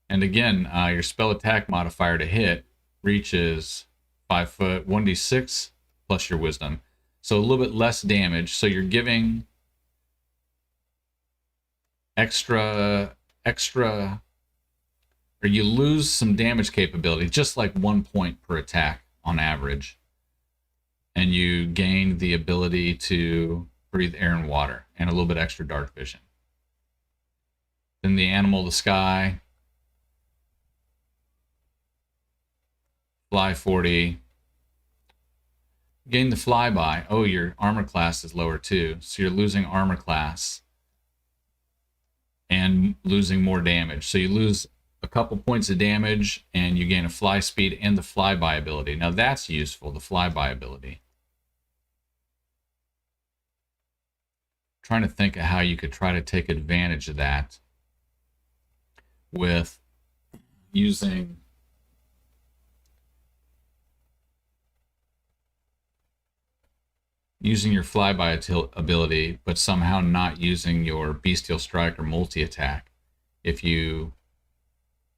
And again, your spell attack modifier to hit reaches 5 foot, 1d6 plus your wisdom. So a little bit less damage. So you're giving extra, or you lose some damage capability, just like 1 point per attack on average. And you gain the ability to breathe air and water and a little bit extra dark vision. Then the animal of the sky, fly 40. Gain the flyby. Oh, your armor class is lower too. So you're losing armor class and losing more damage. So you lose a couple points of damage and you gain a fly speed and the flyby ability. Now that's useful, the flyby ability. Trying to think of how you could try to take advantage of that with using your flyby ability, but somehow not using your bestial strike or multi-attack. If you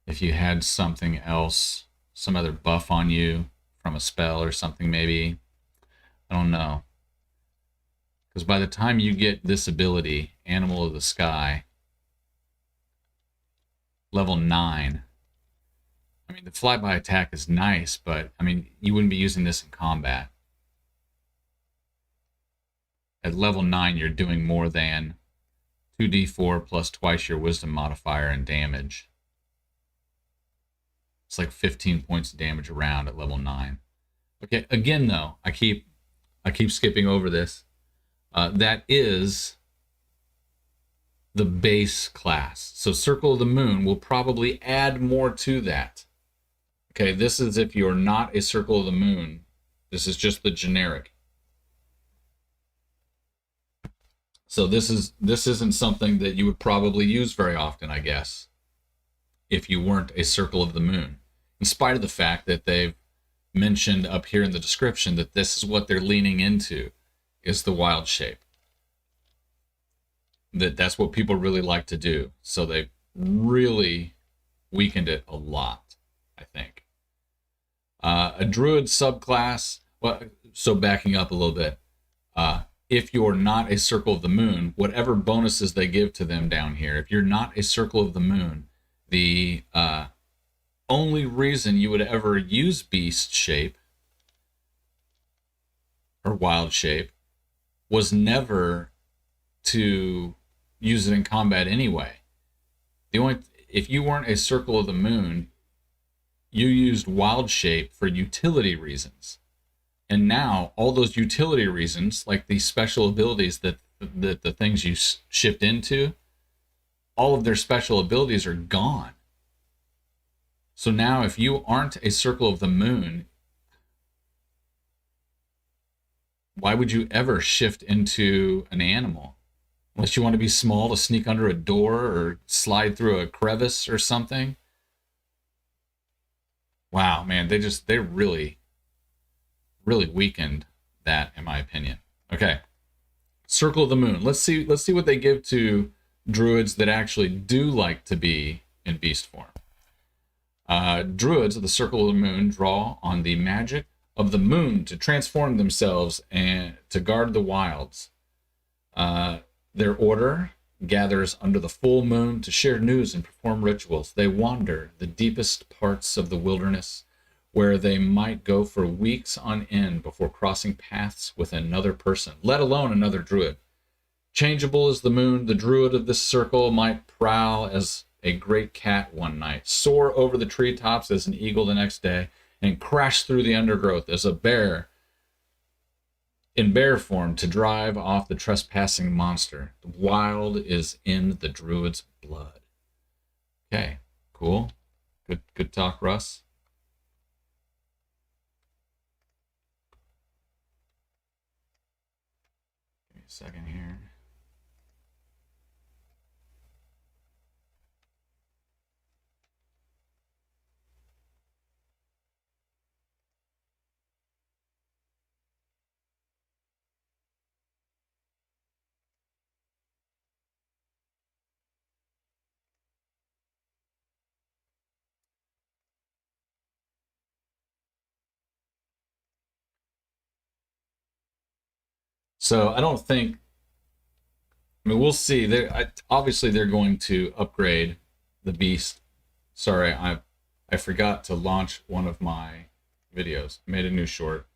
had something else, some other buff on you from a spell or something, maybe. I don't know. Because by the time you get this ability, Animal of the Sky, level 9, I mean, the flyby attack is nice, but, I mean, you wouldn't be using this in combat. At level 9, you're doing more than 2d4 plus twice your wisdom modifier and damage. It's like 15 points of damage around at level 9. Okay, again, though, I keep skipping over this. That is the base class. So Circle of the Moon will probably add more to that. Okay, this is if you're not a Circle of the Moon. This is just the generic. So this isn't something that you would probably use very often, I guess, if you weren't a Circle of the Moon. In spite of the fact that they've mentioned up here in the description that this is what they're leaning into, is the wild shape. That's what people really like to do. So they've really weakened it a lot, I think. A Druid subclass, well, so backing up a little bit, if you're not a Circle of the Moon, whatever bonuses they give to them down here, if you're not a Circle of the Moon, the only reason you would ever use beast shape or wild shape was never to use it in combat anyway. If you weren't a Circle of the Moon, you used Wild Shape for utility reasons. And now all those utility reasons, like these special abilities that the things you shift into, all of their special abilities are gone. So now if you aren't a Circle of the Moon, why would you ever shift into an animal? Unless you want to be small to sneak under a door or slide through a crevice or something. Wow, man, they really weakened that, in my opinion. Okay. Circle of the Moon. Let's see what they give to druids that actually do like to be in beast form. Druids of the Circle of the Moon draw on the magic of the moon to transform themselves and to guard the wilds. Their order gathers under the full moon to share news and perform rituals. They wander the deepest parts of the wilderness, where they might go for weeks on end before crossing paths with another person, let alone another druid. Changeable as the moon, the druid of this circle might prowl as a great cat one night, soar over the treetops as an eagle the next day, and crash through the undergrowth as a bear in bear form to drive off the trespassing monster. The wild is in the druid's blood. Okay, cool. Good talk, Russ. Give me a second here. So I don't think. I mean, we'll see. Obviously they're going to upgrade the beast. Sorry, I forgot to launch one of my videos. I made a new short.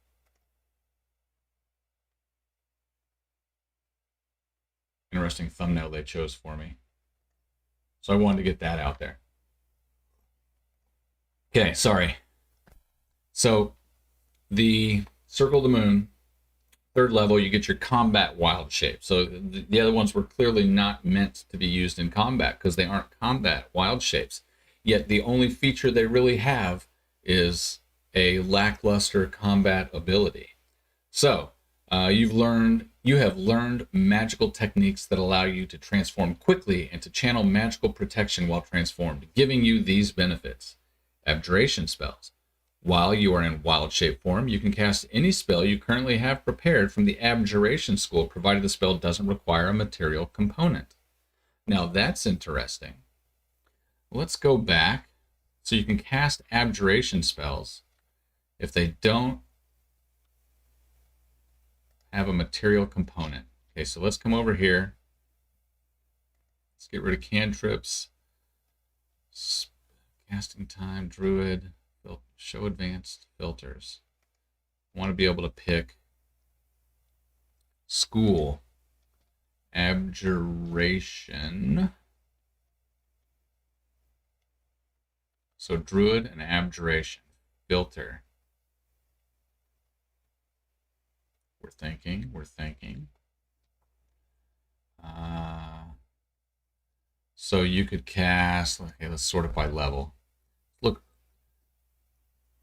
Interesting thumbnail they chose for me. So I wanted to get that out there. Okay, sorry. So the Circle of the Moon, 3rd level, you get your combat wild shape. So the other ones were clearly not meant to be used in combat because they aren't combat wild shapes. Yet the only feature they really have is a lackluster combat ability. So you have learned magical techniques that allow you to transform quickly and to channel magical protection while transformed, giving you these benefits. Abjuration spells. While you are in wild shape form, you can cast any spell you currently have prepared from the Abjuration school, provided the spell doesn't require a material component. Now that's interesting. Let's go back. So you can cast Abjuration spells if they don't have a material component. Okay, so let's come over here. Let's get rid of cantrips. Casting time, druid. Show advanced filters. I want to be able to pick school, abjuration. So druid and abjuration filter. We're thinking. So you could cast, okay, let's sort it by level. Look,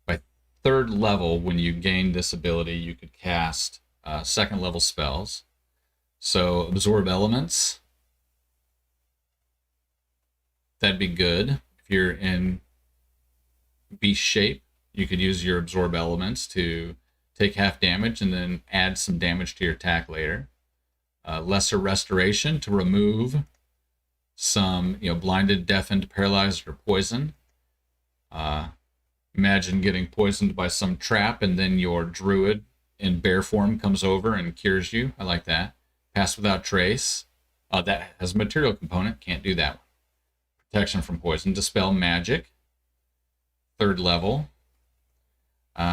by 3rd level, when you gain this ability, you could cast 2nd level spells. So absorb elements. That'd be good. If you're in beast shape, you could use your absorb elements to take half damage and then add some damage to your attack later. Lesser restoration to remove some, blinded, deafened, paralyzed, or poisoned. Imagine getting poisoned by some trap and then your druid in bear form comes over and cures you. I like that. Pass without trace. That has a material component. Can't do that one. Protection from poison. Dispel magic. 3rd level.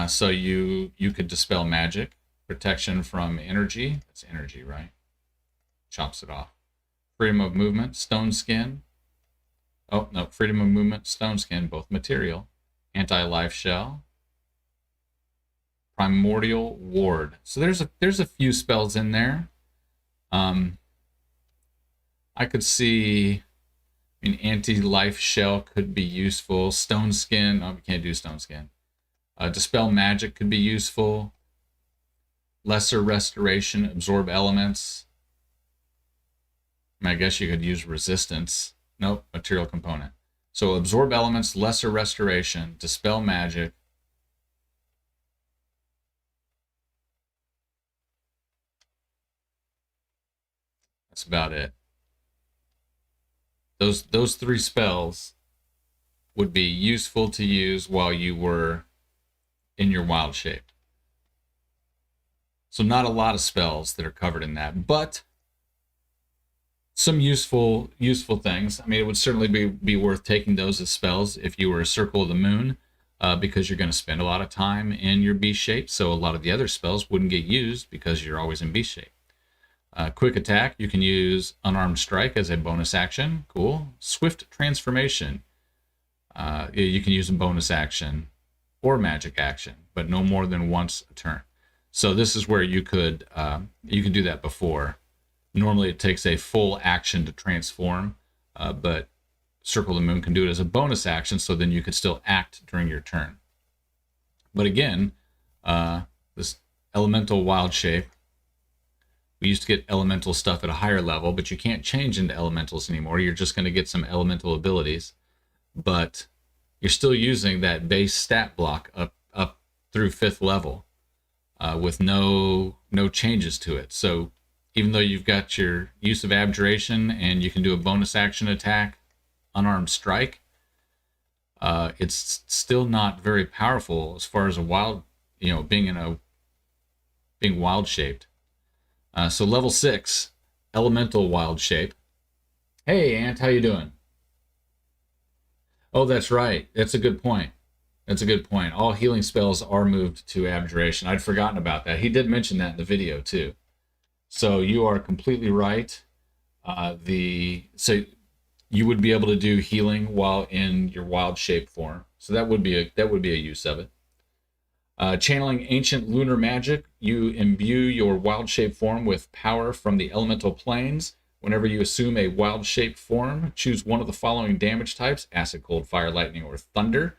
So you could dispel magic. Protection from energy. That's energy, right? Chops it off. Freedom of movement. Stone skin. Oh, no, freedom of movement, stone skin, both material. Anti-life shell. Primordial ward. So there's a few spells in there. I could see, I mean, anti-life shell could be useful. Stone skin, oh, we can't do stone skin. Dispel magic could be useful. Lesser restoration, absorb elements. I guess you could use resistance. Nope, material component. So absorb elements, lesser restoration, dispel magic. That's about it. Those three spells would be useful to use while you were in your wild shape. So not a lot of spells that are covered in that, but some useful things. I mean, it would certainly be worth taking those as spells if you were a Circle of the Moon, because you're going to spend a lot of time in your beast shape. So a lot of the other spells wouldn't get used because you're always in beast shape. Quick attack, you can use Unarmed Strike as a bonus action. Cool. Swift Transformation, you can use a bonus action or magic action, but no more than once a turn. So this is where you could do that before. Normally it takes a full action to transform, but Circle of the Moon can do it as a bonus action, so then you could still act during your turn. But again, this elemental wild shape, we used to get elemental stuff at a higher level, but you can't change into elementals anymore. You're just going to get some elemental abilities, but you're still using that base stat block up through 5th level with no changes to it. So even though you've got your use of Abjuration and you can do a bonus action attack, Unarmed Strike, it's still not very powerful as far as a wild, being wild shaped. So level 6, elemental wild shape. Hey, Ant, how you doing? Oh, that's right. That's a good point. All healing spells are moved to Abjuration. I'd forgotten about that. He did mention that in the video too. So you are completely right. So you would be able to do healing while in your wild shape form. So that would be a use of it. Channeling ancient lunar magic, you imbue your wild shape form with power from the elemental planes. Whenever you assume a wild shape form, choose one of the following damage types: acid, cold, fire, lightning, or thunder.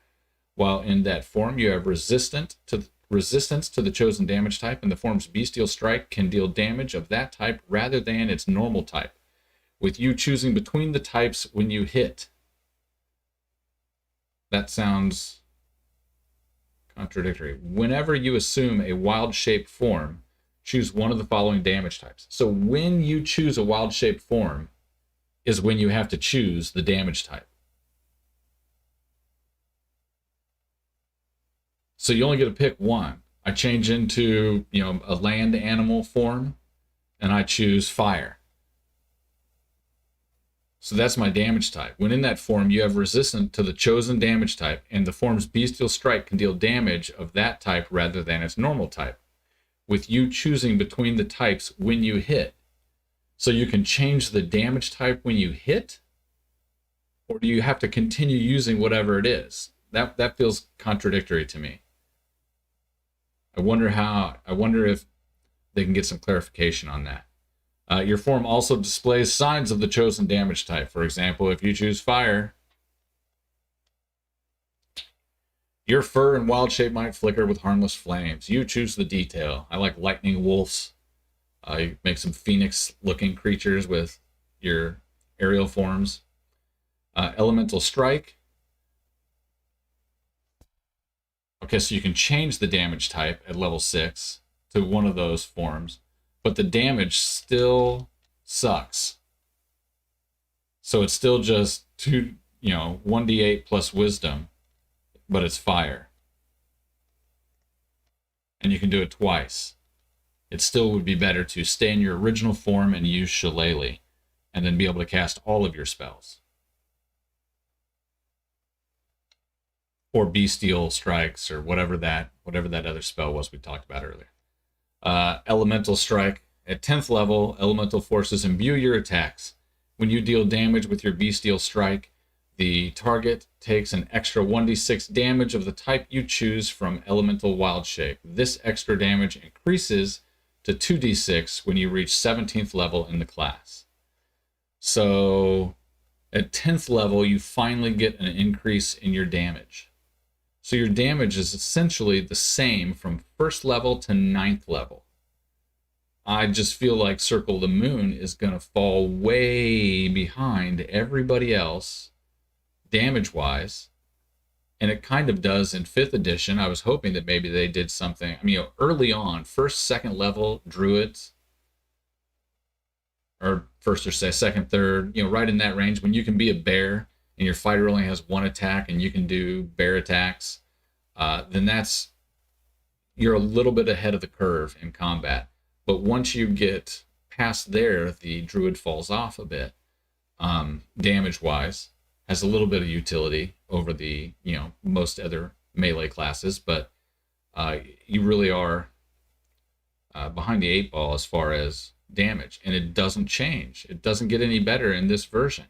While in that form, you have resistance to the chosen damage type, and the form's bestial strike can deal damage of that type rather than its normal type, with you choosing between the types when you hit. That sounds contradictory. Whenever you assume a wild shape form, choose one of the following damage types. So when you choose a wild shape form is when you have to choose the damage type. So you only get to pick one. I change into, a land animal form and I choose fire. So that's my damage type. When in that form, you have resistance to the chosen damage type, and the form's bestial strike can deal damage of that type rather than its normal type, with you choosing between the types when you hit. So you can change the damage type when you hit, or do you have to continue using whatever it is? That feels contradictory to me. I wonder if they can get some clarification on that. Your form also displays signs of the chosen damage type. For example, if you choose fire, your fur and wild shape might flicker with harmless flames. You choose the detail. I like lightning wolves. You make some phoenix-looking creatures with your aerial forms. Elemental strike. Okay, so you can change the damage type at level 6 to one of those forms, but the damage still sucks. So it's still just 1d8 plus wisdom, but it's fire. And you can do it twice. It still would be better to stay in your original form and use Shillelagh, and then be able to cast all of your spells. Or bestial strikes, or whatever that other spell was we talked about earlier. Elemental strike. At 10th level, elemental forces imbue your attacks. When you deal damage with your bestial strike, The target takes an extra 1d6 damage of the type you choose from Elemental Wild Shape. This extra damage increases to 2d6 when you reach 17th level in the class. So at 10th level, you finally get an increase in your damage. So your damage is essentially the same from 1st level to 9th level. I just feel like Circle the Moon is going to fall way behind everybody else damage-wise. And it kind of does in 5th edition. I was hoping that maybe they did something. I mean, early on, 1st, 2nd level Druids, or 1st or 2nd, 3rd, right in that range, when you can be a bear and your fighter only has 1 attack and you can do bear attacks, then you're a little bit ahead of the curve in combat. But once you get past there, the Druid falls off a bit, damage-wise. Has a little bit of utility over the, most other melee classes, but you really are behind the 8 ball as far as damage, and it doesn't change. It doesn't get any better in this version.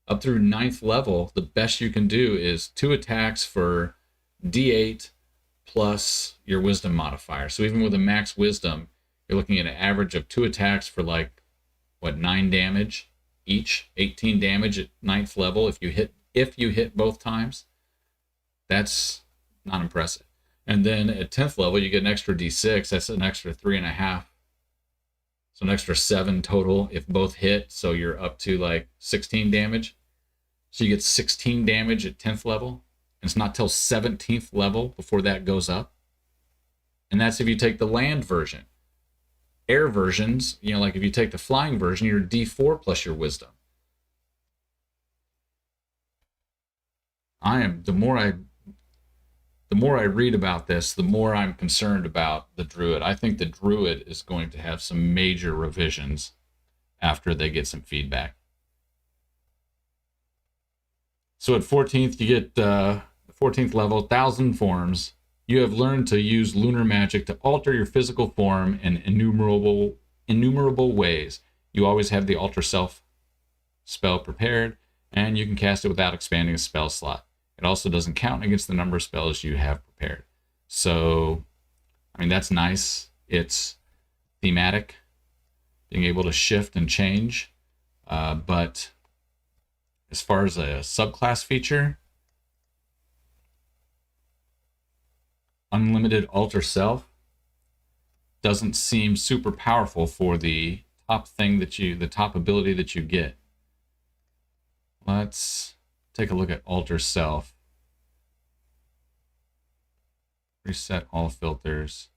Up through 9th level, the best you can do is 2 attacks for D8 plus your wisdom modifier. So even with a max wisdom, you're looking at an average of 2 attacks for 9 damage each, 18 damage at 9th level if you hit both times. That's not impressive. And then at 10th level, you get an extra D6. That's an extra 3.5. So an extra 7 total if both hit. So you're up to 16 damage. So you get 16 damage at 10th level. And it's not till 17th level before that goes up. And that's if you take the land version. Air versions, if you take the flying version, you're D4 plus your wisdom. The more I read about this, the more I'm concerned about the Druid. I think the Druid is going to have some major revisions after they get some feedback. So at 14th, you get 14th level, 1,000 forms. You have learned to use lunar magic to alter your physical form in innumerable ways. You always have the Alter Self spell prepared, and you can cast it without expanding a spell slot. It also doesn't count against the number of spells you have prepared. So, that's nice. It's thematic, being able to shift and change. But as far as a subclass feature, Unlimited Alter Self doesn't seem super powerful for the top ability that you get. Let's take a look at Alter Self. Reset all filters.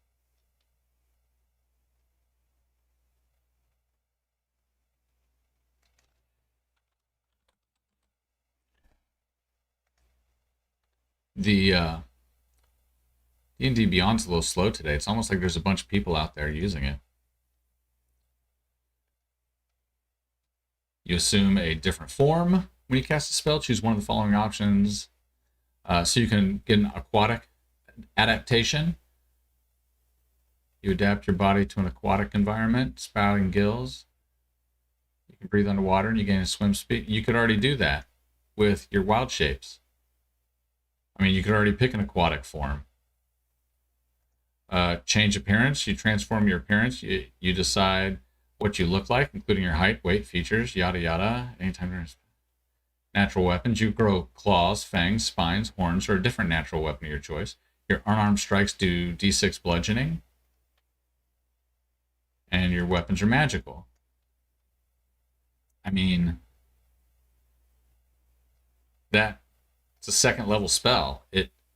The D&D Beyond's a little slow today. It's almost like there's a bunch of people out there using it. You assume a different form when you cast a spell. Choose one of the following options. So you can get an aquatic adaptation. You adapt your body to an aquatic environment, spouting gills. You can breathe underwater and you gain a swim speed. You could already do that with your wild shapes. You could already pick an aquatic form. Change appearance. You transform your appearance. You decide what you look like, including your height, weight, features, yada yada. Anytime there's natural weapons, you grow claws, fangs, spines, horns, or a different natural weapon of your choice. Your unarmed strikes do D6 bludgeoning, and your weapons are magical. That's a 2nd level spell.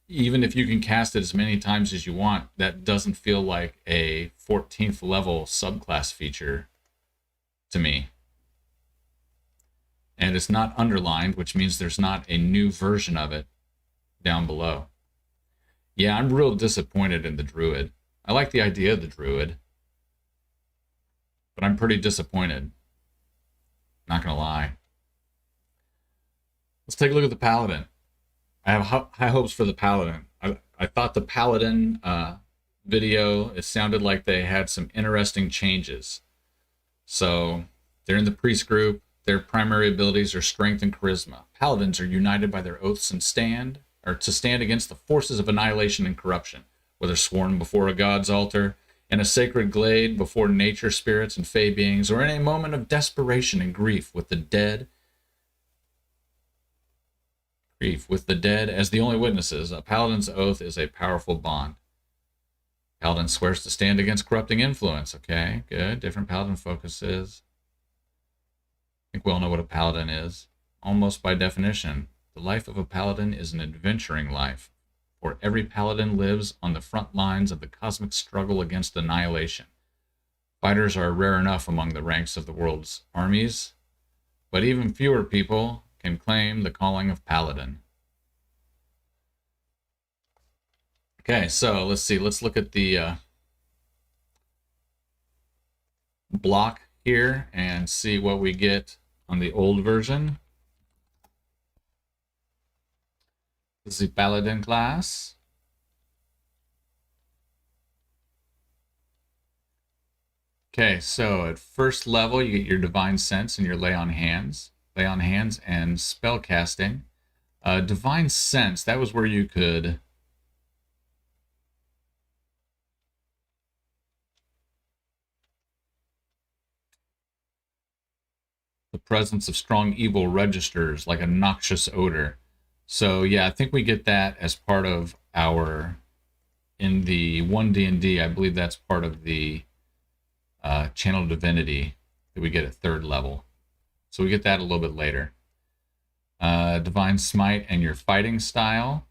Even if you can cast it as many times as you want, that doesn't feel like a 14th level subclass feature to me. And it's not underlined, which means there's not a new version of it down below. Yeah, I'm real disappointed in the Druid. I like the idea of the Druid, but I'm pretty disappointed. Not gonna lie. Let's take a look at the Paladin. I have high hopes for the Paladin. I thought the Paladin video, it sounded like they had some interesting changes. So they're in the priest group. Their primary abilities are strength and charisma. Paladins are united by their oaths and to stand against the forces of annihilation and corruption, whether sworn before a god's altar, in a sacred glade before nature spirits and fey beings, or in a moment of desperation and grief with the dead. Grief with the dead as the only witnesses. A paladin's oath is a powerful bond. Paladin swears to stand against corrupting influence. Okay, good. Different paladin focuses. I think we all know what a paladin is. Almost by definition, the life of a paladin is an adventuring life, for every paladin lives on the front lines of the cosmic struggle against annihilation. Fighters are rare enough among the ranks of the world's armies, but even fewer people can claim the calling of paladin. Okay, so let's see. Let's look at the block here and see what we get on the old version. This is the Paladin class. Okay, so at first level, you get your Divine Sense and your Lay on Hands and spell casting. Divine Sense, that was where you could the presence of strong evil registers like a noxious odor. So yeah, I think we get that as part of our, in the 1D&D, I believe that's part of the Channel Divinity that we get at 3rd level. So we get that a little bit later. Divine Smite and your fighting style.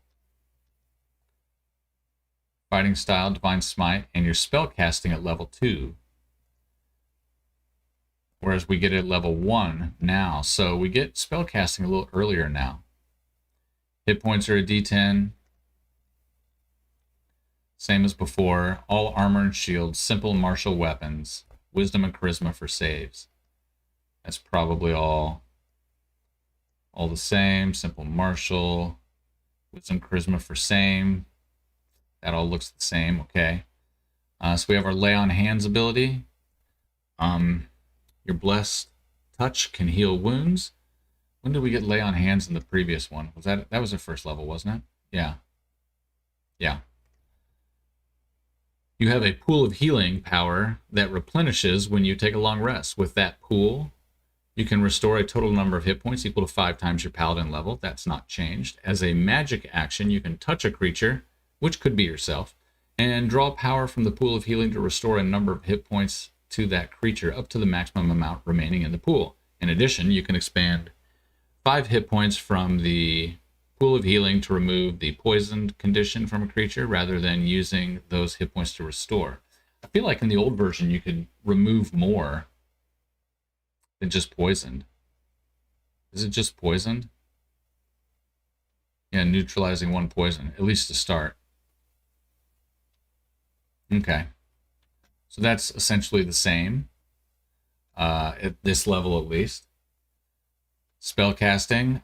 Divine Smite, and your spell casting at level 2. Whereas we get it at level 1 now. So we get spell casting a little earlier now. Hit points are a D10. Same as before. All armor and shields, simple martial weapons, wisdom and charisma for saves. That's probably all the same. Simple martial, wisdom, charisma for same. That all looks the same. Okay. So we have our Lay on Hands ability. Your Blessed Touch can heal wounds. When did we get Lay on Hands in the previous one? Was that was the 1st level, wasn't it? Yeah. Yeah. You have a pool of healing power that replenishes when you take a long rest. With that pool, you can restore a total number of hit points equal to 5 times your paladin level. That's not changed. As a magic action, you can touch a creature, which could be yourself, and draw power from the pool of healing to restore a number of hit points to that creature up to the maximum amount remaining in the pool. In addition, you can expand 5 hit points from the pool of healing to remove the poisoned condition from a creature rather than using those hit points to restore. I feel like in the old version you could remove more than just poisoned. Is it just poisoned? Yeah, neutralizing 1 poison, at least to start. Okay. So that's essentially the same at this level at least. Spellcasting,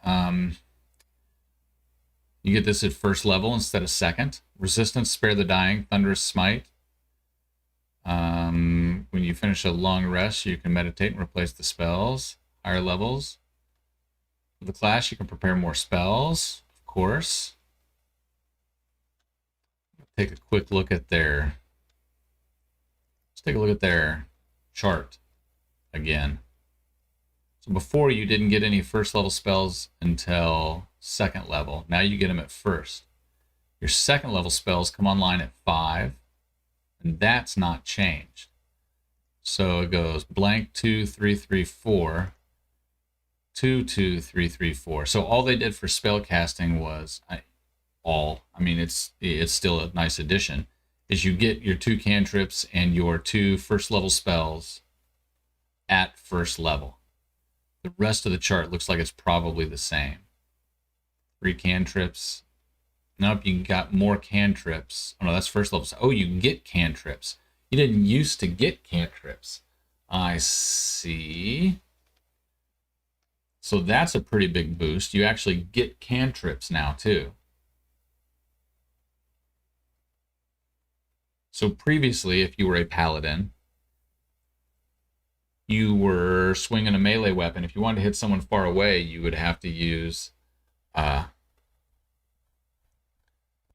you get this at 1st level instead of 2nd. Resistance, Spare the Dying, Thunderous Smite. When you finish a long rest, you can meditate and replace the spells. Higher levels. For the class, you can prepare more spells, of course. Take a quick look at their... Let's take a look at their chart again. So before, you didn't get any 1st level spells until 2nd level. Now you get them at 1st. Your 2nd level spells come online at 5, and that's not changed. So it goes blank 2, 3, 3, 4, 2, 2, 3, 3, 4. So all they did for spell casting was it's still a nice addition, is you get your 2 cantrips and your 2 1st level spells at 1st level. The rest of the chart looks like it's probably the same. 3 cantrips. Nope, you got more cantrips. Oh no, that's 1st level. Oh, you get cantrips. You didn't used to get cantrips. I see. So that's a pretty big boost. You actually get cantrips now too. So previously, if you were a paladin, you were swinging a melee weapon, if you wanted to hit someone far away, you would have to use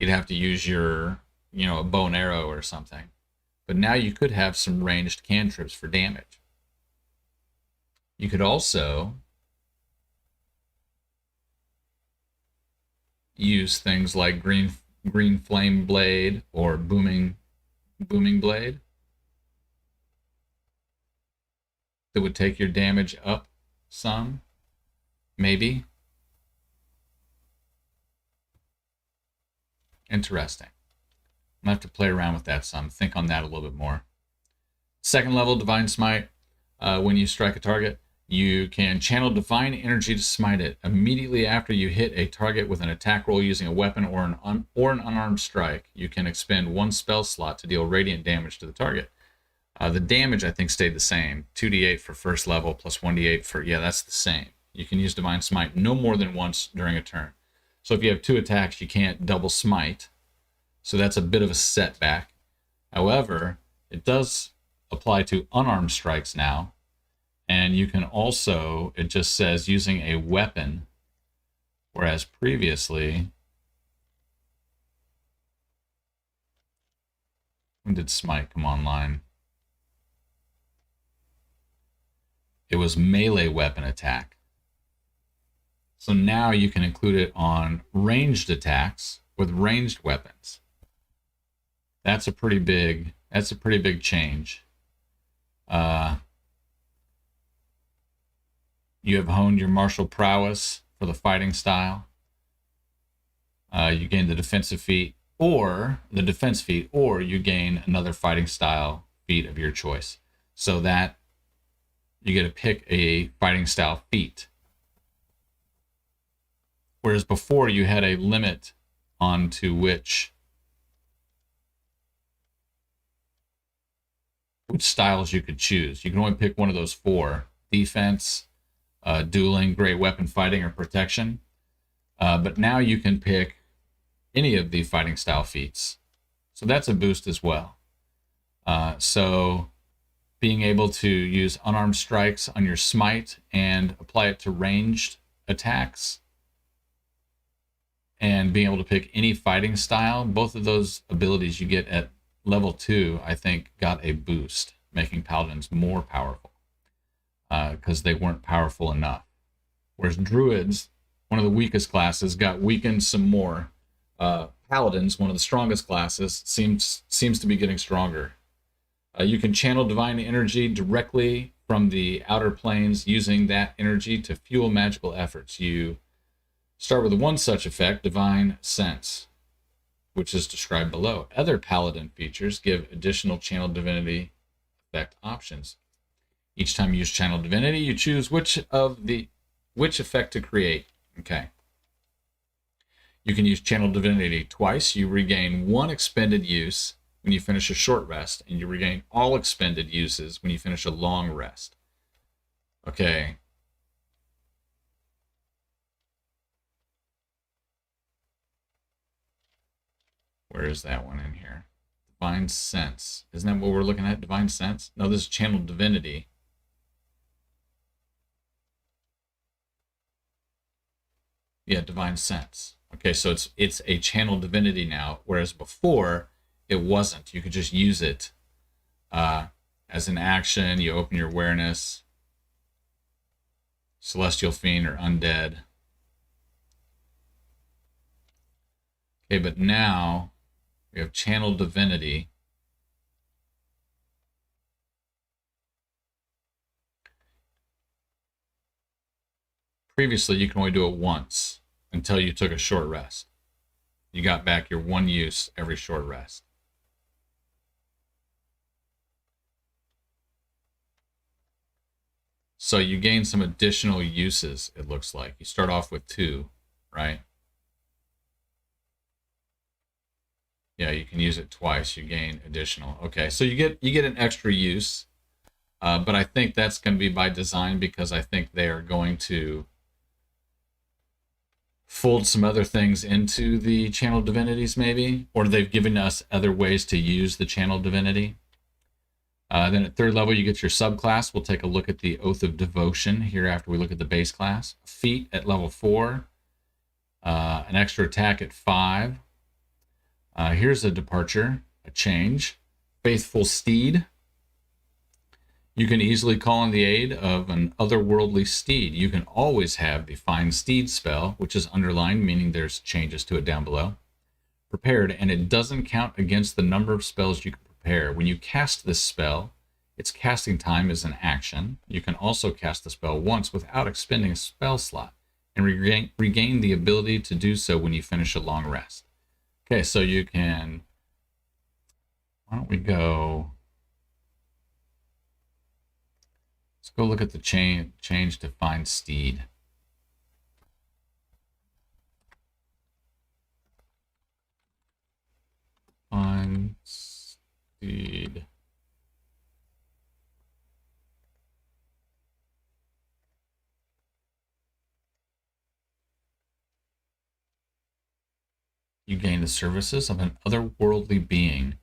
you'd have to use your, a bow and arrow or something. But now you could have some ranged cantrips for damage. You could also use things like green flame blade or booming blade that would take your damage up some, maybe. Interesting. I'm gonna have to play around with that some, think on that a little bit more. Second level, Divine Smite. When you strike a target, you can channel divine energy to smite it immediately after you hit a target with an attack roll using a weapon or an unarmed strike. You can expend one spell slot to deal radiant damage to the target. The damage, I think, stayed the same. 2d8 for first level plus 1d8 for, yeah, that's the same. You can use Divine Smite no more than once during a turn. So if you have 2 attacks, you can't double smite. So that's a bit of a setback. However, it does apply to unarmed strikes now. And you can also, it just says using a weapon, whereas previously, when did Smite come online? It was melee weapon attack. So now you can include it on ranged attacks with ranged weapons. That's a pretty big change. You have honed your martial prowess for the fighting style. You gain the defensive feat or the defense feat, or you gain another fighting style feat of your choice. So that you get to pick a fighting style feat. Whereas before you had a limit on to which styles you could choose. You can only pick one of those 4: defense, dueling, great weapon fighting, or protection. But now you can pick any of the fighting style feats. So that's a boost as well. So being able to use unarmed strikes on your smite and apply it to ranged attacks, and being able to pick any fighting style, both of those abilities you get at level 2, I think, got a boost, making paladins more powerful because they weren't powerful enough. Whereas druids, one of the weakest classes, got weakened some more. Paladins, one of the strongest classes, seems to be getting stronger. You can channel divine energy directly from the outer planes, using that energy to fuel magical efforts. You start with one such effect, Divine Sense, which is described below. Other paladin features give additional channel divinity effect options. Each time you use channel divinity, you choose which effect to create. Okay. You can use channel divinity twice. You regain 1 expended use when you finish a short rest, and you regain all expended uses when you finish a long rest. Okay. Where is that one in here? Divine Sense. Isn't that what we're looking at? Divine Sense? No, this is channel divinity. Yeah, Divine Sense. Okay, so it's a channel divinity now, whereas before it wasn't. You could just use it as an action. You open your awareness, celestial fiend or undead. Okay, but now we have channel divinity. Previously, you can only do it once until you took a short rest. You got back your 1 use every short rest. So you gain some additional uses, it looks like. You start off with 2, right? Yeah, you can use it twice. You gain additional. Okay, so you get an extra use, but I think that's going to be by design, because I think they are going to fold some other things into the channel divinities, maybe, or they've given us other ways to use the channel divinity. Then at third level, you get your subclass. We'll take a look at the Oath of Devotion here after we look at the base class. Feat at level 4. An extra attack at 5. Here's a departure, a change. Faithful Steed. You can easily call in the aid of an otherworldly steed. You can always have the Find Steed spell, which is underlined, meaning there's changes to it down below, prepared, and it doesn't count against the number of spells you can prepare. When you cast this spell, its casting time is an action. You can also cast the spell once without expending a spell slot and regain the ability to do so when you finish a long rest. Okay, so you can, why don't we go, let's go look at the change to Find Steed. Find Steed. You gain the services of an otherworldly being.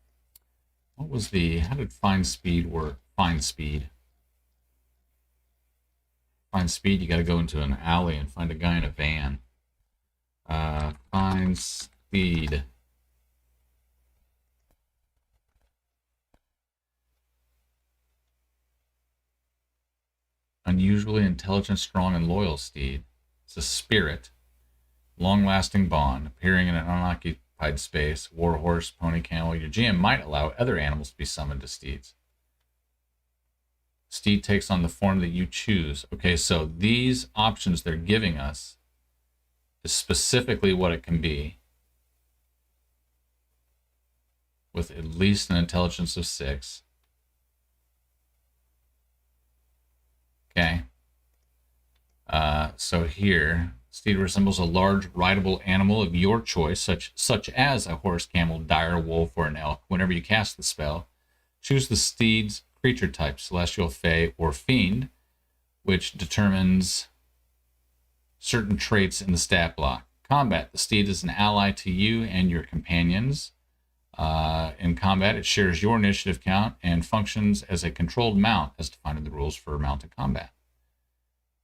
What was how did Find Speed work? Find Speed. Find Speed, you got to go into an alley and find a guy in a van. Find Speed. Unusually intelligent, strong, and loyal steed. It's a spirit. Long-lasting bond, appearing in an unoccupied space, war horse, pony, camel. Your GM might allow other animals to be summoned to steeds. Steed takes on the form that you choose. Okay, so these options they're giving us is specifically what it can be, with at least an intelligence of 6. Okay. So here, steed resembles a large rideable animal of your choice, such as a horse, camel, dire, wolf, or an elk. Whenever you cast the spell, choose the steed's creature type, celestial, fey, or fiend, which determines certain traits in the stat block. Combat, the steed is an ally to you and your companions. In combat, it shares your initiative count and functions as a controlled mount as defined in the rules for mounted combat.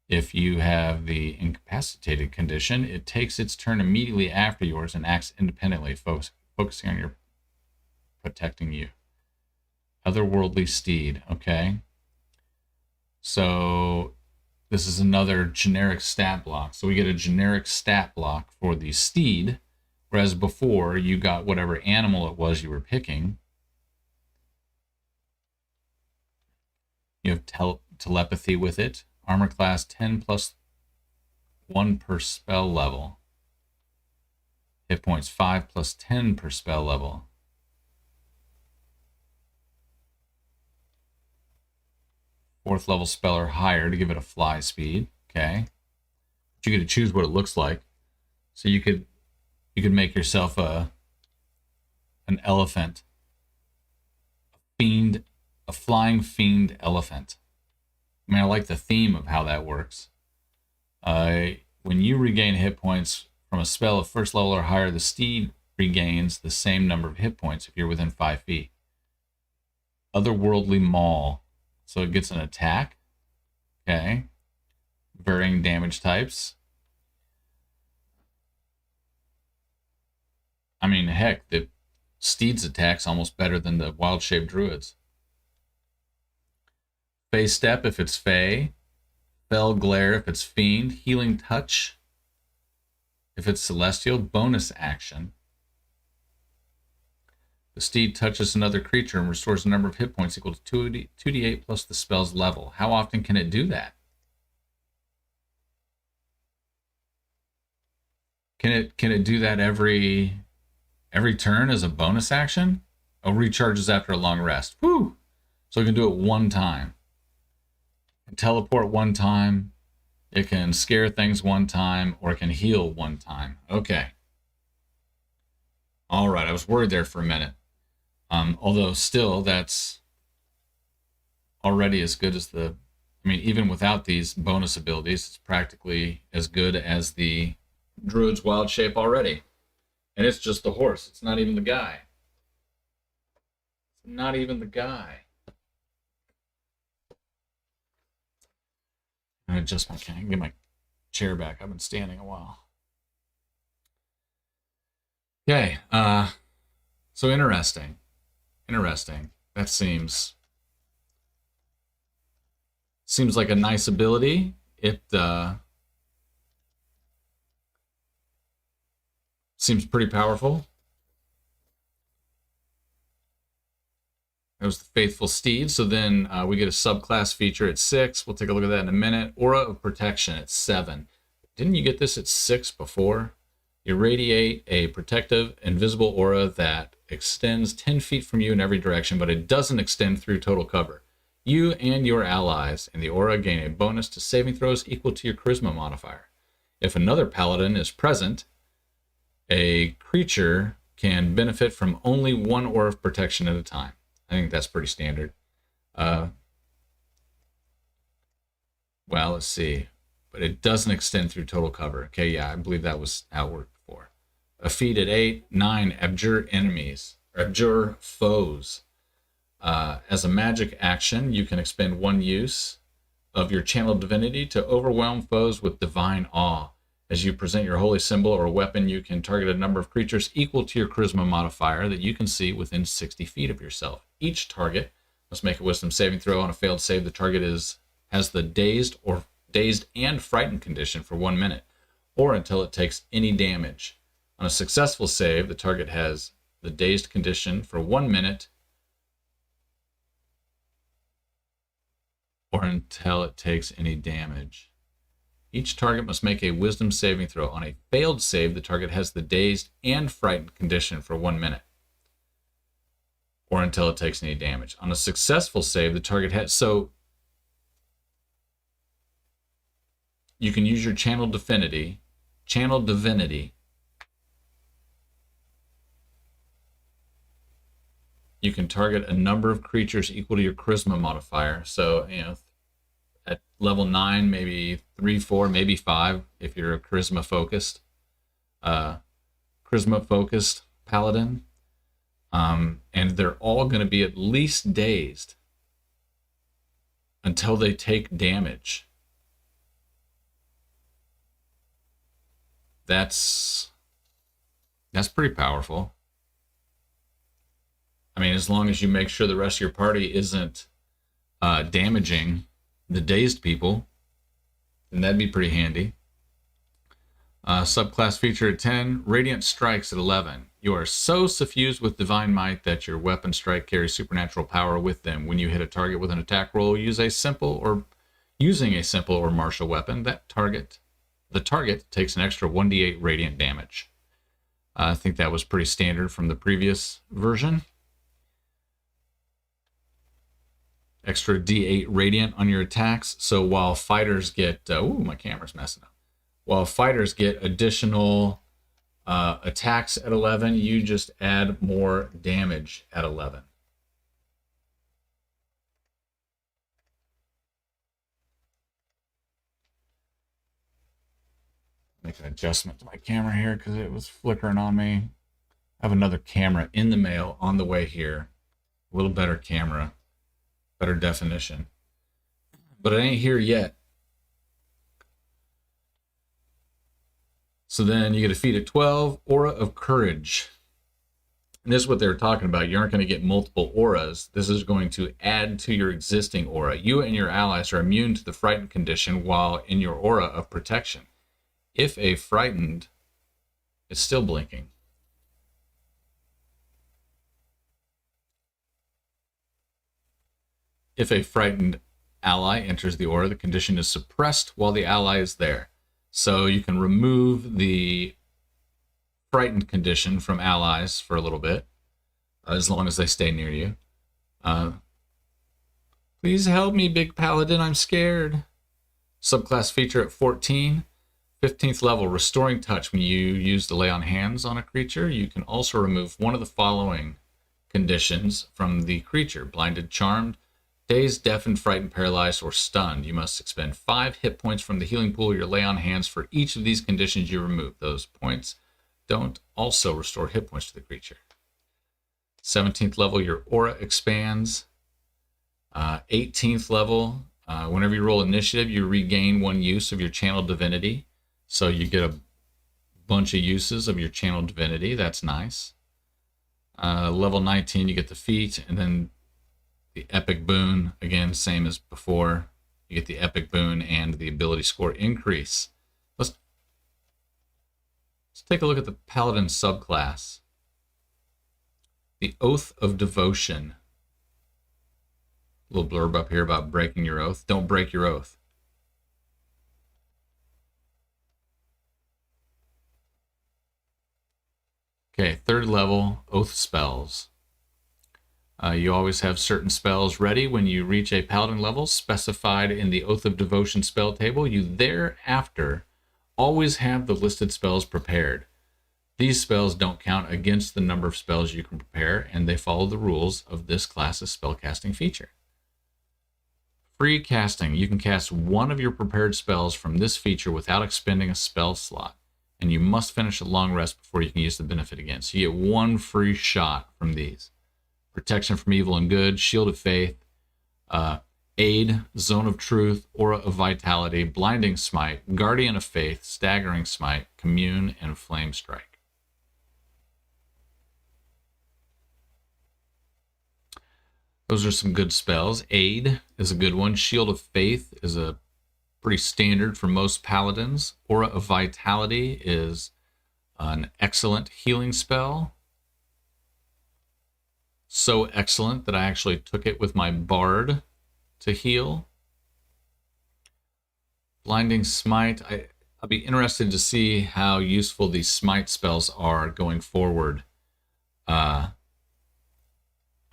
If you have the incapacitated condition, it takes its turn immediately after yours and acts independently, focusing on your protecting you. Otherworldly steed, okay. So this is another generic stat block. So we get a generic stat block for the steed, whereas before you got whatever animal it was you were picking. You have telepathy with it. Armor class 10 plus 1 per spell level. Hit points 5 plus 10 per spell level. Fourth level spell or higher to give it a fly speed. Okay. But you get to choose what it looks like. So you could make yourself an elephant. A flying fiend elephant. I mean, I like the theme of how that works. When you regain hit points from a spell of first level or higher, the steed regains the same number of hit points if you're within 5 feet. Otherworldly maul. So it gets an attack. Okay. Varying damage types. I mean, heck, the steed's attack's almost better than the wild-shaped druids. Fey Step if it's Fey. Fell Glare if it's Fiend. Healing Touch if it's Celestial. Bonus action. The steed touches another creature and restores a number of hit points equal to 2d8 plus the spell's level. How often can it do that? Can it do that every turn as a bonus action? Oh, recharges after a long rest. Woo! So it can do it one time. It can teleport one time. It can scare things one time, or it can heal one time. Okay. All right, I was worried there for a minute. Although still, that's already as good as I mean, even without these bonus abilities, it's practically as good as the Druid's Wild Shape already. And it's just the horse. It's not even the guy. It's not even the guy. adjust my can get my chair back. I've been standing a while. Okay, so interesting. That seems like a nice ability. It seems pretty powerful. That was the Faithful Steed. So then we get a subclass feature at 6. We'll take a look at that in a minute. Aura of Protection at 7. Didn't you get this at 6 before? You radiate a protective, invisible aura that extends 10 feet from you in every direction, but it doesn't extend through total cover. You and your allies in the aura gain a bonus to saving throws equal to your charisma modifier. If another paladin is present, a creature can benefit from only one aura of protection at a time. I think that's pretty standard. Well, let's see. But it doesn't extend through total cover. Okay, yeah, I believe that was how it worked before. A feat at 8, 9, abjure enemies, or abjure foes. As a magic action, you can expend 1 use of your channeled divinity to overwhelm foes with divine awe. As you present your holy symbol or weapon, you can target a number of creatures equal to your charisma modifier that you can see within 60 feet of yourself. Each target must make a wisdom saving throw. On a failed save, the target has the dazed and frightened condition for 1 minute, or until it takes any damage. On a successful save, the target has the dazed condition for 1 minute, or until it takes any damage. Each target must make a wisdom saving throw. On a failed save, the target has the dazed and frightened condition for 1 minute, or until it takes any damage. On a successful save, the target has... So you can use your channeled divinity. You can target a number of creatures equal to your charisma modifier. So, at level 9, maybe 3, 4, maybe 5 if you're a charisma focused paladin. And they're all going to be at least dazed until they take damage. That's pretty powerful. I mean, as long as you make sure the rest of your party isn't damaging the dazed people, then that'd be pretty handy. Subclass feature at 10, Radiant Strikes at 11. You are so suffused with divine might that your weapon strike carries supernatural power with them. When you hit a target with an attack roll, using a simple or martial weapon, the target takes an extra 1d8 radiant damage. I think that was pretty standard from the previous version. Extra d8 radiant on your attacks. So while fighters get... my camera's messing up. While fighters get additional attacks at 11, you just add more damage at 11. Make an adjustment to my camera here because it was flickering on me. I have another camera in the mail on the way here. A little better camera, better definition. But it ain't here yet. So then you get a feat at 12, Aura of Courage. And this is what they were talking about. You aren't going to get multiple auras. This is going to add to your existing aura. You and your allies are immune to the frightened condition while in your aura of protection. If a frightened... It's still blinking. If a frightened ally enters the aura, the condition is suppressed while the ally is there. So you can remove the frightened condition from allies for a little bit, as long as they stay near you. Please help me, Big Paladin, I'm scared. Subclass feature at 14. 15th level, Restoring Touch. When you use the Lay on Hands on a creature, you can also remove one of the following conditions from the creature: blinded, charmed, dazed, deafened, frightened, paralyzed, or stunned. You must expend 5 hit points from the healing pool of your Lay on Hands for each of these conditions you remove. Those points don't also restore hit points to the creature. 17th level, your aura expands. 18th level, Whenever you roll initiative, you regain 1 use of your channel divinity. So you get a bunch of uses of your channel divinity. That's nice. Level 19, you get the feat, and then the epic boon. Again, same as before. You get the epic boon and the ability score increase. Let's take a look at the Paladin subclass. The Oath of Devotion. A little blurb up here about breaking your oath. Don't break your oath. Okay, 3rd level, Oath spells. You always have certain spells ready when you reach a Paladin level specified in the Oath of Devotion spell table. You thereafter always have the listed spells prepared. These spells don't count against the number of spells you can prepare, and they follow the rules of this class's spellcasting feature. Free casting. You can cast one of your prepared spells from this feature without expending a spell slot, and you must finish a long rest before you can use the benefit again. So you get 1 free shot from these. Protection from Evil and Good, Shield of Faith, Aid, Zone of Truth, Aura of Vitality, Blinding Smite, Guardian of Faith, Staggering Smite, Commune, and Flame Strike. Those are some good spells. Aid is a good one. Shield of Faith is a pretty standard for most paladins. Aura of Vitality is an excellent healing spell. So excellent that I actually took it with my bard to heal. Blinding Smite. I'll be interested to see how useful these smite spells are going forward.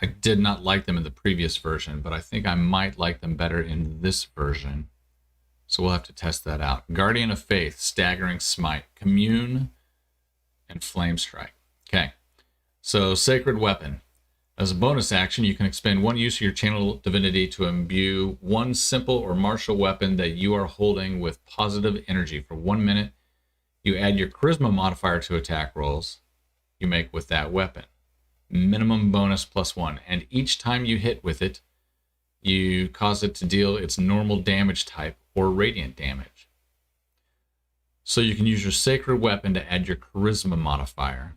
I did not like them in the previous version, but I think I might like them better in this version. So we'll have to test that out. Guardian of Faith, Staggering Smite, Commune, and Flame Strike. Okay, so Sacred Weapon. As a bonus action, you can expend 1 use of your channel divinity to imbue 1 simple or martial weapon that you are holding with positive energy for 1 minute. You add your charisma modifier to attack rolls you make with that weapon. Minimum bonus +1. And each time you hit with it, you cause it to deal its normal damage type or radiant damage. So you can use your sacred weapon to add your charisma modifier.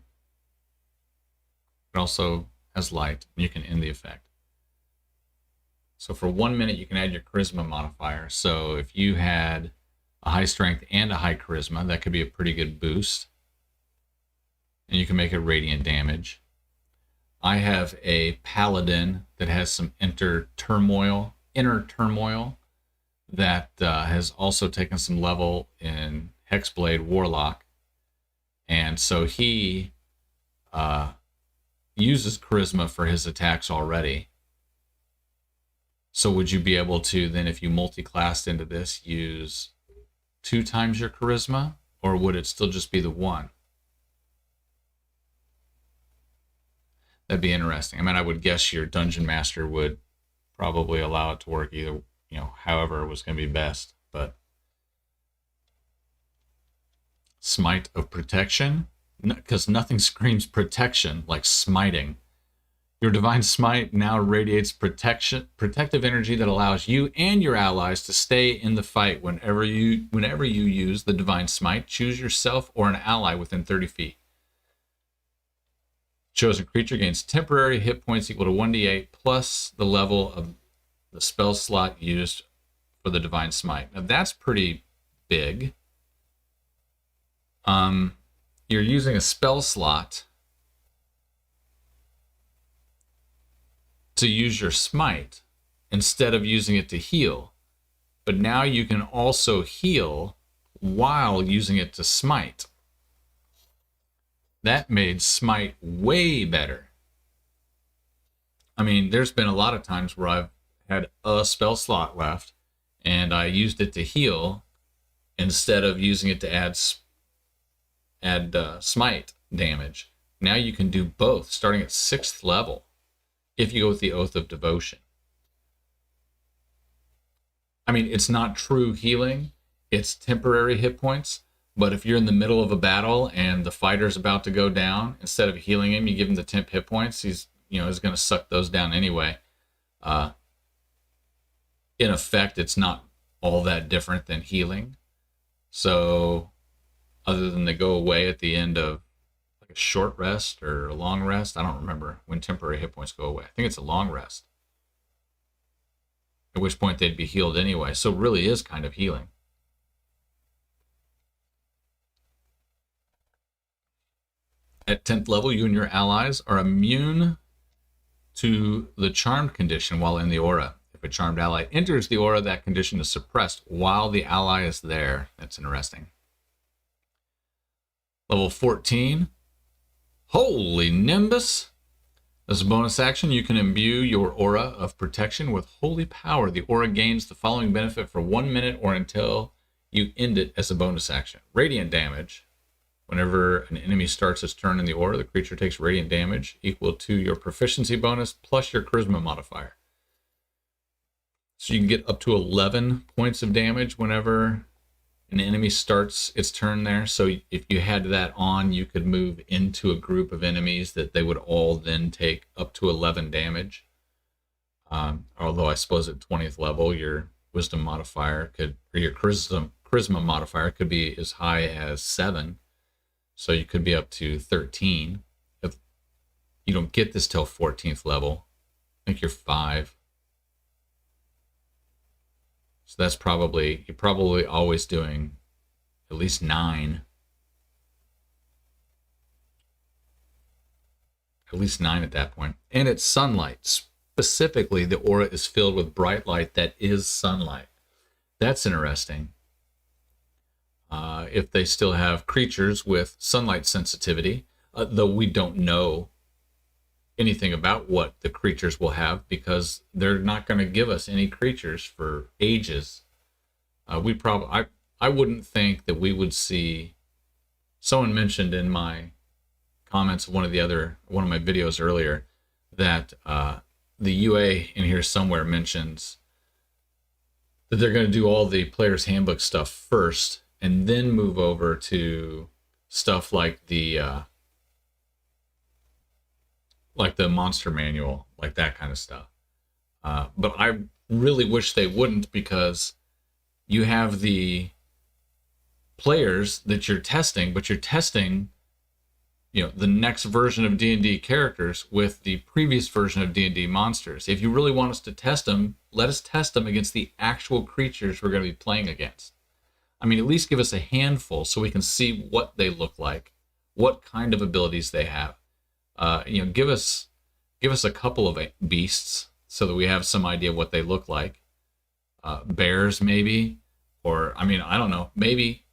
It also has light, and you can end the effect. So for 1 minute, you can add your charisma modifier. So if you had a high strength and a high charisma, that could be a pretty good boost. And you can make it radiant damage. I have a paladin that has some inner turmoil that has also taken some level in Hexblade Warlock. And so he uses charisma for his attacks already. So would you be able to then, if you multi-classed into this, use 2 times your charisma, or would it still just be the 1? That'd be interesting. I mean, I would guess your dungeon master would probably allow it to work either, however it was going to be best. But Smite of Protection, because nothing screams protection like smiting. Your divine smite now radiates protective energy that allows you and your allies to stay in the fight whenever you use the divine smite. Choose yourself or an ally within 30 feet. Chosen creature gains temporary hit points equal to 1d8 plus the level of the spell slot used for the divine smite. Now that's pretty big. You're using a spell slot to use your smite instead of using it to heal. But now you can also heal while using it to smite. That made smite way better. I mean, there's been a lot of times where I've had a spell slot left and I used it to heal instead of using it to add smite damage. Now you can do both starting at 6th level if you go with the Oath of Devotion. I mean, it's not true healing, it's temporary hit points, but if you're in the middle of a battle and the fighter's about to go down, instead of healing him, you give him the temp hit points. He's going to suck those down anyway. in effect, it's not all that different than healing. So other than they go away at the end of like a short rest or a long rest, I don't remember when temporary hit points go away. I think it's a long rest, at which point they'd be healed anyway. So it really is kind of healing. At 10th level, you and your allies are immune to the charmed condition while in the aura. If a charmed ally enters the aura, that condition is suppressed while the ally is there. That's interesting. Level 14, Holy Nimbus. As a bonus action, you can imbue your aura of protection with holy power. The aura gains the following benefit for 1 minute or until you end it as a bonus action. Radiant damage. Whenever an enemy starts its turn in the aura, the creature takes radiant damage equal to your proficiency bonus plus your charisma modifier. So you can get up to 11 points of damage whenever an enemy starts its turn there. So if you had that on, you could move into a group of enemies that they would all then take up to 11 damage. Although I suppose at 20th level, your wisdom modifier could, or your charisma modifier could be as high as 7. So you could be up to 13. If you don't get this till 14th level, I think you're 5. So that's probably, you're probably always doing at least 9. At least 9 at that point. And it's sunlight. Specifically, the aura is filled with bright light that is sunlight. That's interesting. If they still have creatures with sunlight sensitivity, though we don't know anything about what the creatures will have because they're not going to give us any creatures for ages. I wouldn't think that we would see. Someone mentioned in my comments of one of my videos earlier that the UA in here somewhere mentions that they're going to do all the player's handbook stuff first and then move over to stuff like the monster manual, like that kind of stuff. But I really wish they wouldn't, because you have the players that you're testing, but you're testing, the next version of D&D characters with the previous version of D&D monsters. If you really want us to test them, let us test them against the actual creatures we're going to be playing against. I mean, at least give us a handful so we can see what they look like, what kind of abilities they have. Give us a couple of beasts so that we have some idea what they look like. Bears, maybe, or I don't know. Maybe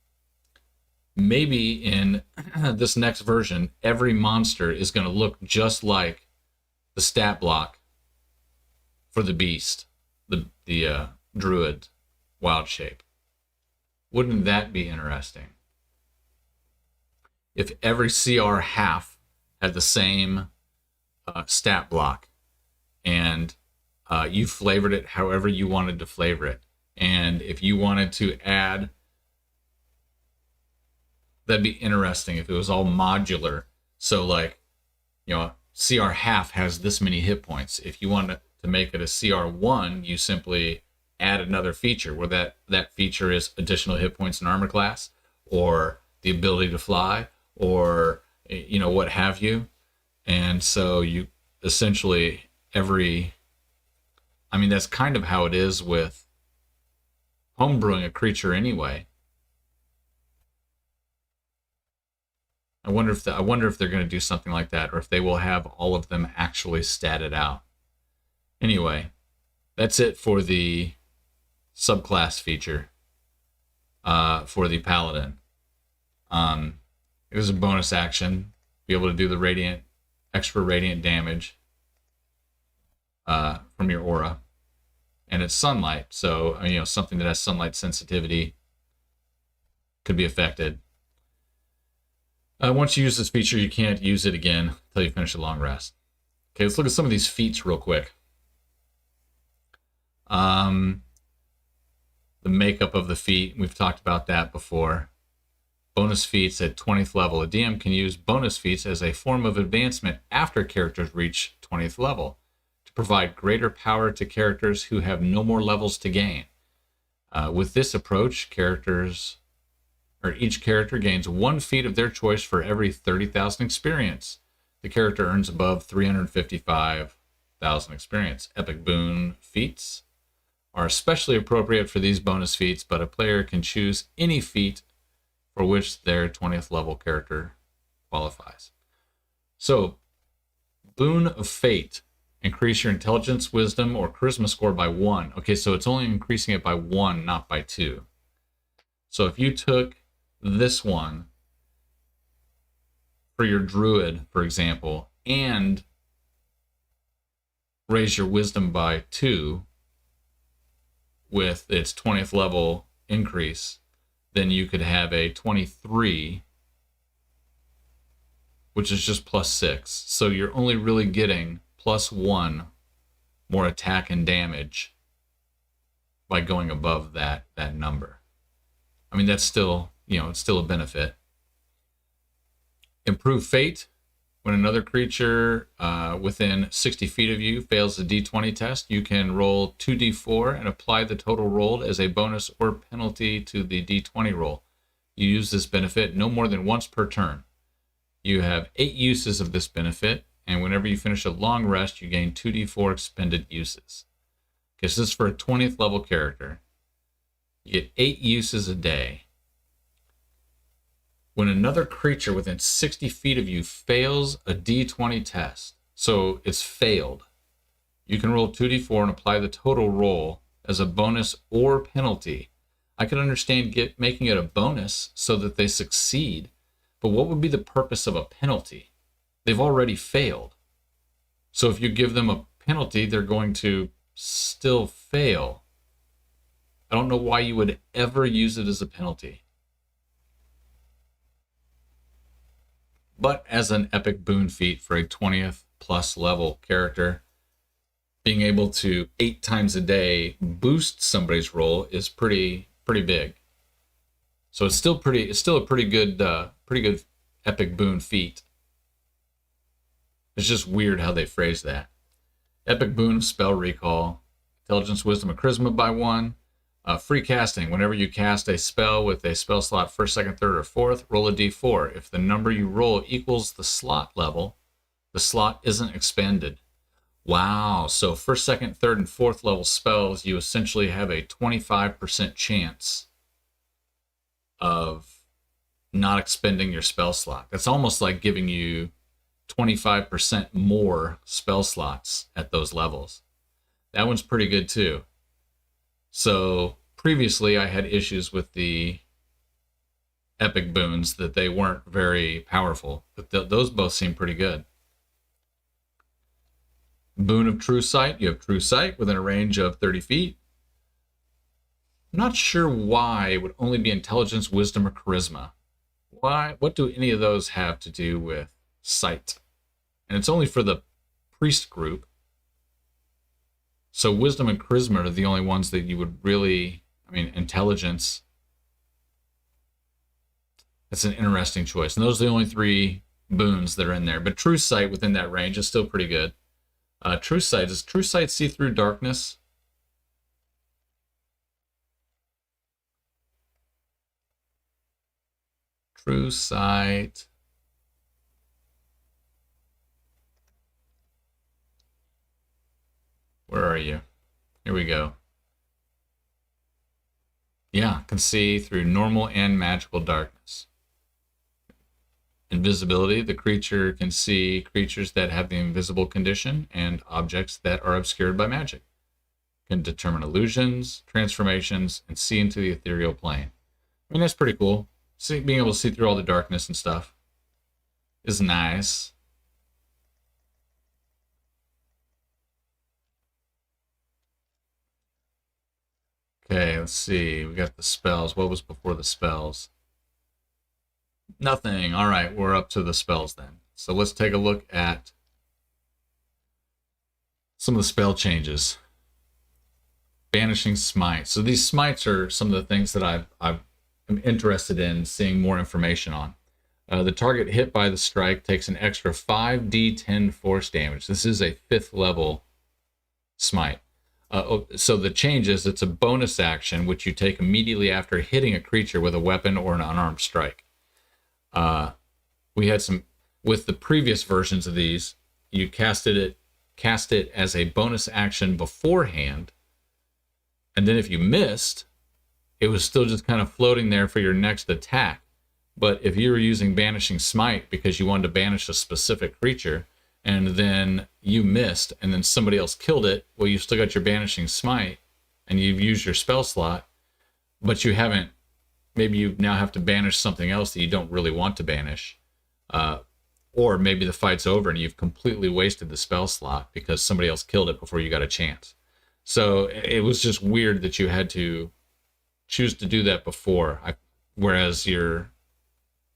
in this next version, every monster is going to look just like the stat block for the beast, the druid wild shape. Wouldn't that be interesting? If every CR half had the same stat block, and you flavored it however you wanted to flavor it. And if you wanted to add, that'd be interesting if it was all modular. So like, CR half has this many hit points. If you want to make it a CR1, you simply add another feature where that feature is additional hit points in armor class, or the ability to fly, or what have you. And so you essentially that's kind of how it is with homebrewing a creature anyway. I wonder if they're going to do something like that, or if they will have all of them actually statted out. Anyway, that's it for the subclass feature for the Paladin. It was a bonus action, be able to do the extra radiant damage from your aura, and it's sunlight, so something that has sunlight sensitivity could be affected. Once you use this feature, you can't use it again until you finish a long rest. Okay, let's look at some of these feats real quick. The makeup of the feat, we've talked about that before. Bonus feats at 20th level. A DM can use bonus feats as a form of advancement after characters reach 20th level. To to provide greater power to characters who have no more levels to gain. With this approach, each character gains 1 feat of their choice for every 30,000 experience. The character earns above 355,000 experience. Epic boon feats are especially appropriate for these bonus feats, but a player can choose any feat for which their 20th level character qualifies. So, Boon of Fate. Increase your intelligence, wisdom, or charisma score by 1. Okay, so it's only increasing it by 1, not by 2. So if you took this one for your druid, for example, and raise your wisdom by 2 with its 20th level increase, then you could have a 23, which is just +6. So you're only really getting +1 more attack and damage by going above that number. I mean, that's still, it's still a benefit. Improve Fate. When another creature within 60 feet of you fails the D20 test, you can roll 2d4 and apply the total rolled as a bonus or penalty to the D20 roll. You use this benefit no more than once per turn. You have 8 uses of this benefit, and whenever you finish a long rest, you gain 2d4 expended uses. Okay, so this is for a 20th level character. You get 8 uses a day. When another creature within 60 feet of you fails a D20 test, so it's failed, you can roll 2d4 and apply the total roll as a bonus or penalty. I can understand making it a bonus so that they succeed, but what would be the purpose of a penalty? They've already failed. So if you give them a penalty, they're going to still fail. I don't know why you would ever use it as a penalty. But as an epic boon feat for a 20th plus level character, being able to 8 times a day boost somebody's roll is pretty big. So it's still a pretty good epic boon feat. It's just weird how they phrase that. Epic boon of spell recall, intelligence, wisdom, and charisma by 1. Free casting. Whenever you cast a spell with a spell slot 1st, 2nd, 3rd, or 4th, roll a d4. If the number you roll equals the slot level, the slot isn't expended. Wow. So 1st, 2nd, 3rd, and 4th level spells, you essentially have a 25% chance of not expending your spell slot. That's almost like giving you 25% more spell slots at those levels. That one's pretty good too. So previously I had issues with the epic boons that they weren't very powerful, but those both seem pretty good. Boon of True Sight. You have True Sight within a range of 30 feet. I'm not sure why it would only be intelligence, wisdom, or charisma. Why? What do any of those have to do with sight? And it's only for the priest group. So wisdom and charisma are the only ones that you would really, intelligence. That's an interesting choice. And those are the only 3 boons that are in there. But True Sight within that range is still pretty good. True Sight. Does True Sight see through darkness? True Sight. Where are you? Here we go. Yeah, can see through normal and magical darkness. Invisibility. The creature can see creatures that have the invisible condition and objects that are obscured by magic. Can determine illusions, transformations, and see into the ethereal plane. That's pretty cool. Being able to see through all the darkness and stuff is nice. Okay, let's see. We got the spells. What was before the spells? Nothing. All right, we're up to the spells then. So let's take a look at some of the spell changes. Banishing Smite. So these smites are some of the things that I'm interested in seeing more information on. The target hit by the strike takes an extra 5d10 force damage. This is a 5th level smite. So the change is it's a bonus action which you take immediately after hitting a creature with a weapon or an unarmed strike. We had some with the previous versions of these. You cast it as a bonus action beforehand, and then if you missed, it was still just kind of floating there for your next attack. But if you were using Banishing Smite because you wanted to banish a specific creature, and then you missed, and then somebody else killed it, well, you still got your Banishing Smite, and you've used your spell slot, but you haven't, maybe you now have to banish something else that you don't really want to banish. Or maybe the fight's over and you've completely wasted the spell slot because somebody else killed it before you got a chance. So it was just weird that you had to choose to do that before, whereas your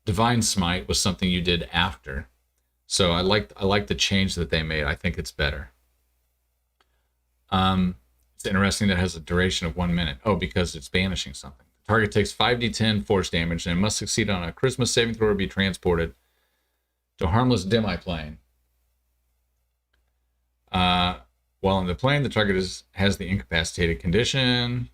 Divine Smite was something you did after. So I like the change that they made. I think it's better. It's interesting that it has a duration of 1 minute. Oh, because it's banishing something. The target takes 5d10 force damage and must succeed on a charisma saving throw or be transported to a harmless demi-plane. While in the plane, the target has the incapacitated condition.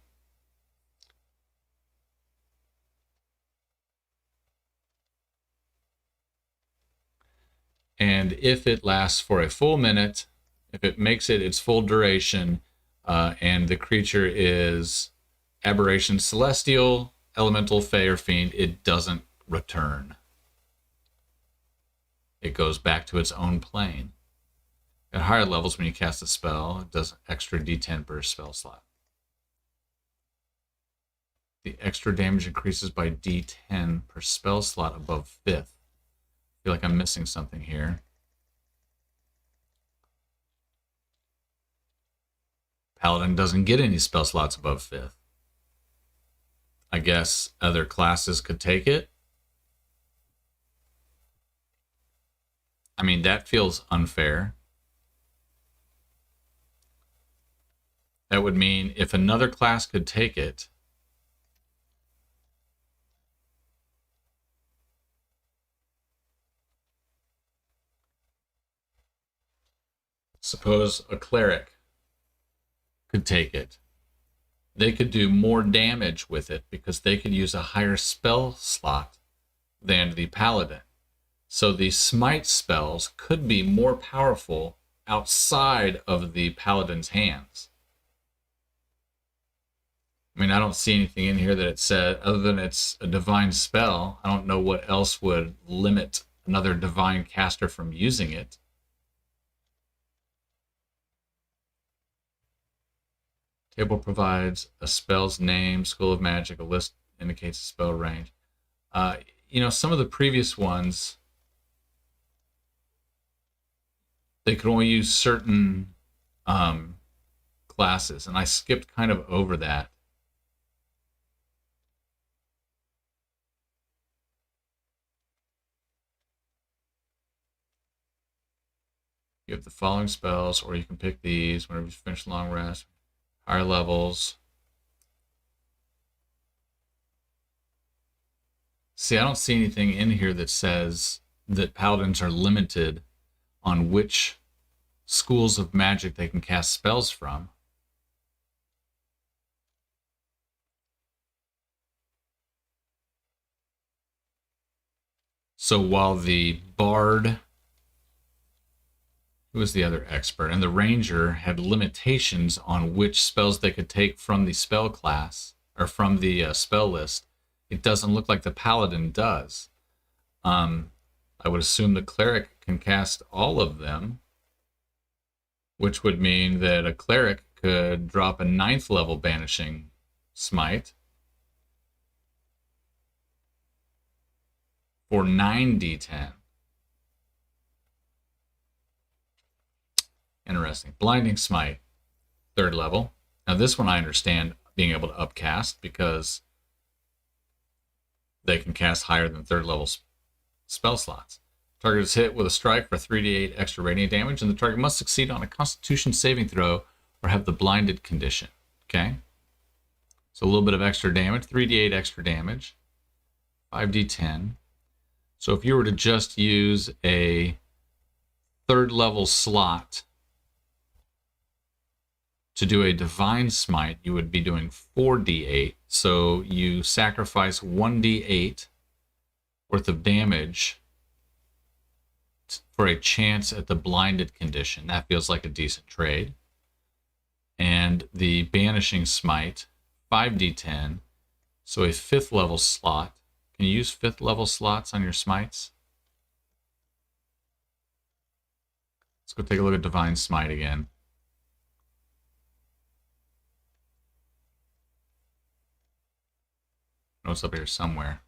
And if it lasts for a full minute, if it makes it its full duration, and the creature is aberration, celestial, elemental, fey, or fiend, it doesn't return. It goes back to its own plane. At higher levels, when you cast a spell, it does extra d10 per spell slot. The extra damage increases by d10 per spell slot above 5th. I feel like I'm missing something here. Paladin doesn't get any spell slots above 5th. I guess other classes could take it. I mean, that feels unfair. That would mean if another class could take it, suppose a cleric could take it. They could do more damage with it because they could use a higher spell slot than the paladin. So the smite spells could be more powerful outside of the paladin's hands. I mean, I don't see anything in here that it said, other than it's a divine spell. I don't know what else would limit another divine caster from using it. Table provides a spell's name, school of magic. A list indicates a spell range. Some of the previous ones, they could only use certain classes, and I skipped kind of over that. You have the following spells, or you can pick these whenever you finish a long rest. Higher levels. See, I don't see anything in here that says that paladins are limited on which schools of magic they can cast spells from. So while the bard, who was the other expert, and the ranger had limitations on which spells they could take from the spell class, or from the spell list, it doesn't look like the paladin does. I would assume the cleric can cast all of them, which would mean that a cleric could drop a 9th level banishing smite for 9d10. Interesting. Blinding Smite, 3rd level. Now this one I understand being able to upcast because they can cast higher than 3rd level spell slots. Target is hit with a strike for 3d8 extra radiant damage, and the target must succeed on a Constitution saving throw or have the blinded condition. Okay? So a little bit of extra damage, 3d8 extra damage, 5d10. So if you were to just use a 3rd level slot to do a divine smite, you would be doing 4d8. So you sacrifice 1d8 worth of damage for a chance at the blinded condition. That feels like a decent trade. And the banishing smite, 5d10. So a 5th level slot. Can you use 5th level slots on your smites? Let's go take a look at divine smite again. Oh, it's up here somewhere.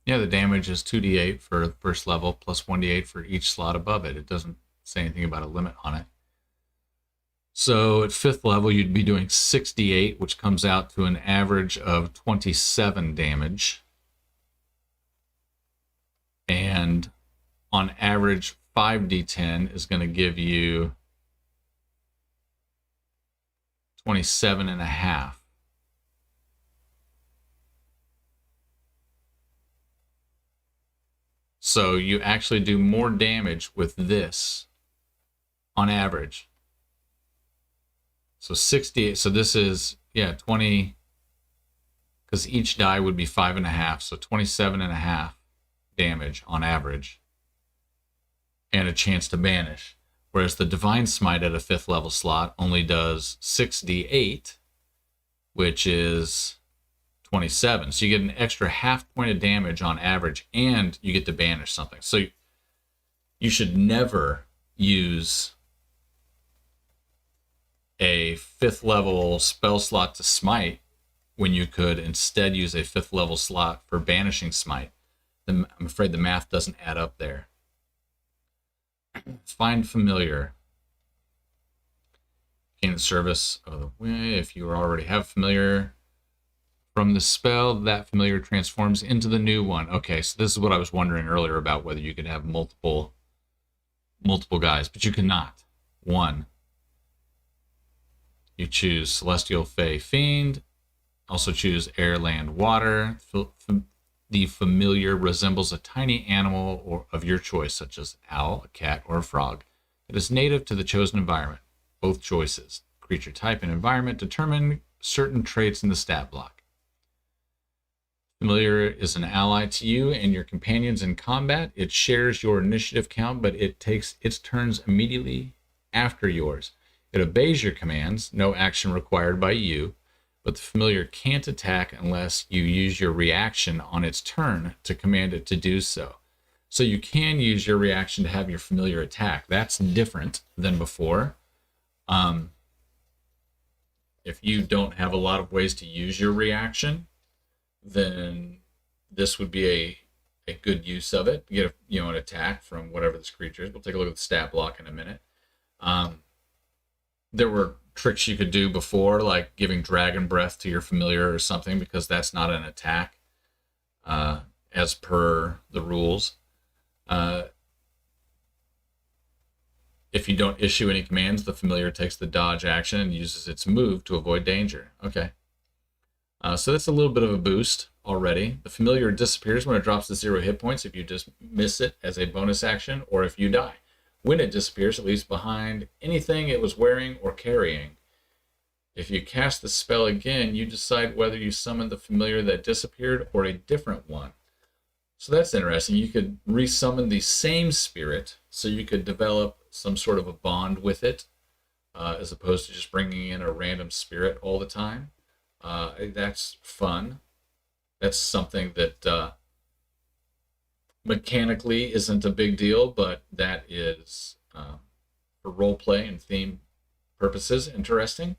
Yeah, the damage is 2d8 for first level plus 1d8 for each slot above it. It doesn't say anything about a limit on it. So at 5th level, you'd be doing 6d8, which comes out to an average of 27 damage. And on average, 5d10 is going to give you 27.5. So you actually do more damage with this on average. So 68, so this is, yeah, 20, because each die would be 5.5, so 27.5 damage on average, and a chance to banish. Whereas the Divine Smite at a 5th level slot only does 6d8, which is 27. So you get an extra half point of damage on average, and you get to banish something. So you should never use a 5th level spell slot to smite when you could instead use a 5th level slot for banishing smite. I'm afraid the math doesn't add up there. Find familiar. Gain the service of the way. If you already have familiar from the spell, that familiar transforms into the new one. Okay, so this is what I was wondering earlier about whether you could have multiple guys, but you cannot. One. You choose Celestial, Fey, Fiend. Also choose Air, Land, Water. The familiar resembles a tiny animal or of your choice, such as an owl, a cat, or a frog. It is native to the chosen environment. Both choices, creature type and environment, determine certain traits in the stat block. Familiar is an ally to you and your companions in combat. It shares your initiative count, but it takes its turns immediately after yours. It obeys your commands, no action required by you, but the familiar can't attack unless you use your reaction on its turn to command it to do so. So you can use your reaction to have your familiar attack. That's different than before. If you don't have a lot of ways to use your reaction, then this would be a good use of it. Get an attack from whatever this creature is. We'll take a look at the stat block in a minute. There were tricks you could do before, like giving dragon breath to your familiar or something, because that's not an attack as per the rules. If you don't issue any commands, the familiar takes the dodge action and uses its move to avoid danger. Okay. So that's a little bit of a boost already. The familiar disappears when it drops to 0 hit points if you just miss it as a bonus action or if you die. When it disappears, it leaves behind anything it was wearing or carrying. If you cast the spell again, you decide whether you summon the familiar that disappeared or a different one. So that's interesting. You could resummon the same spirit, so you could develop some sort of a bond with it, as opposed to just bringing in a random spirit all the time. That's fun. That's something that mechanically isn't a big deal, but that is, for role play and theme purposes, interesting.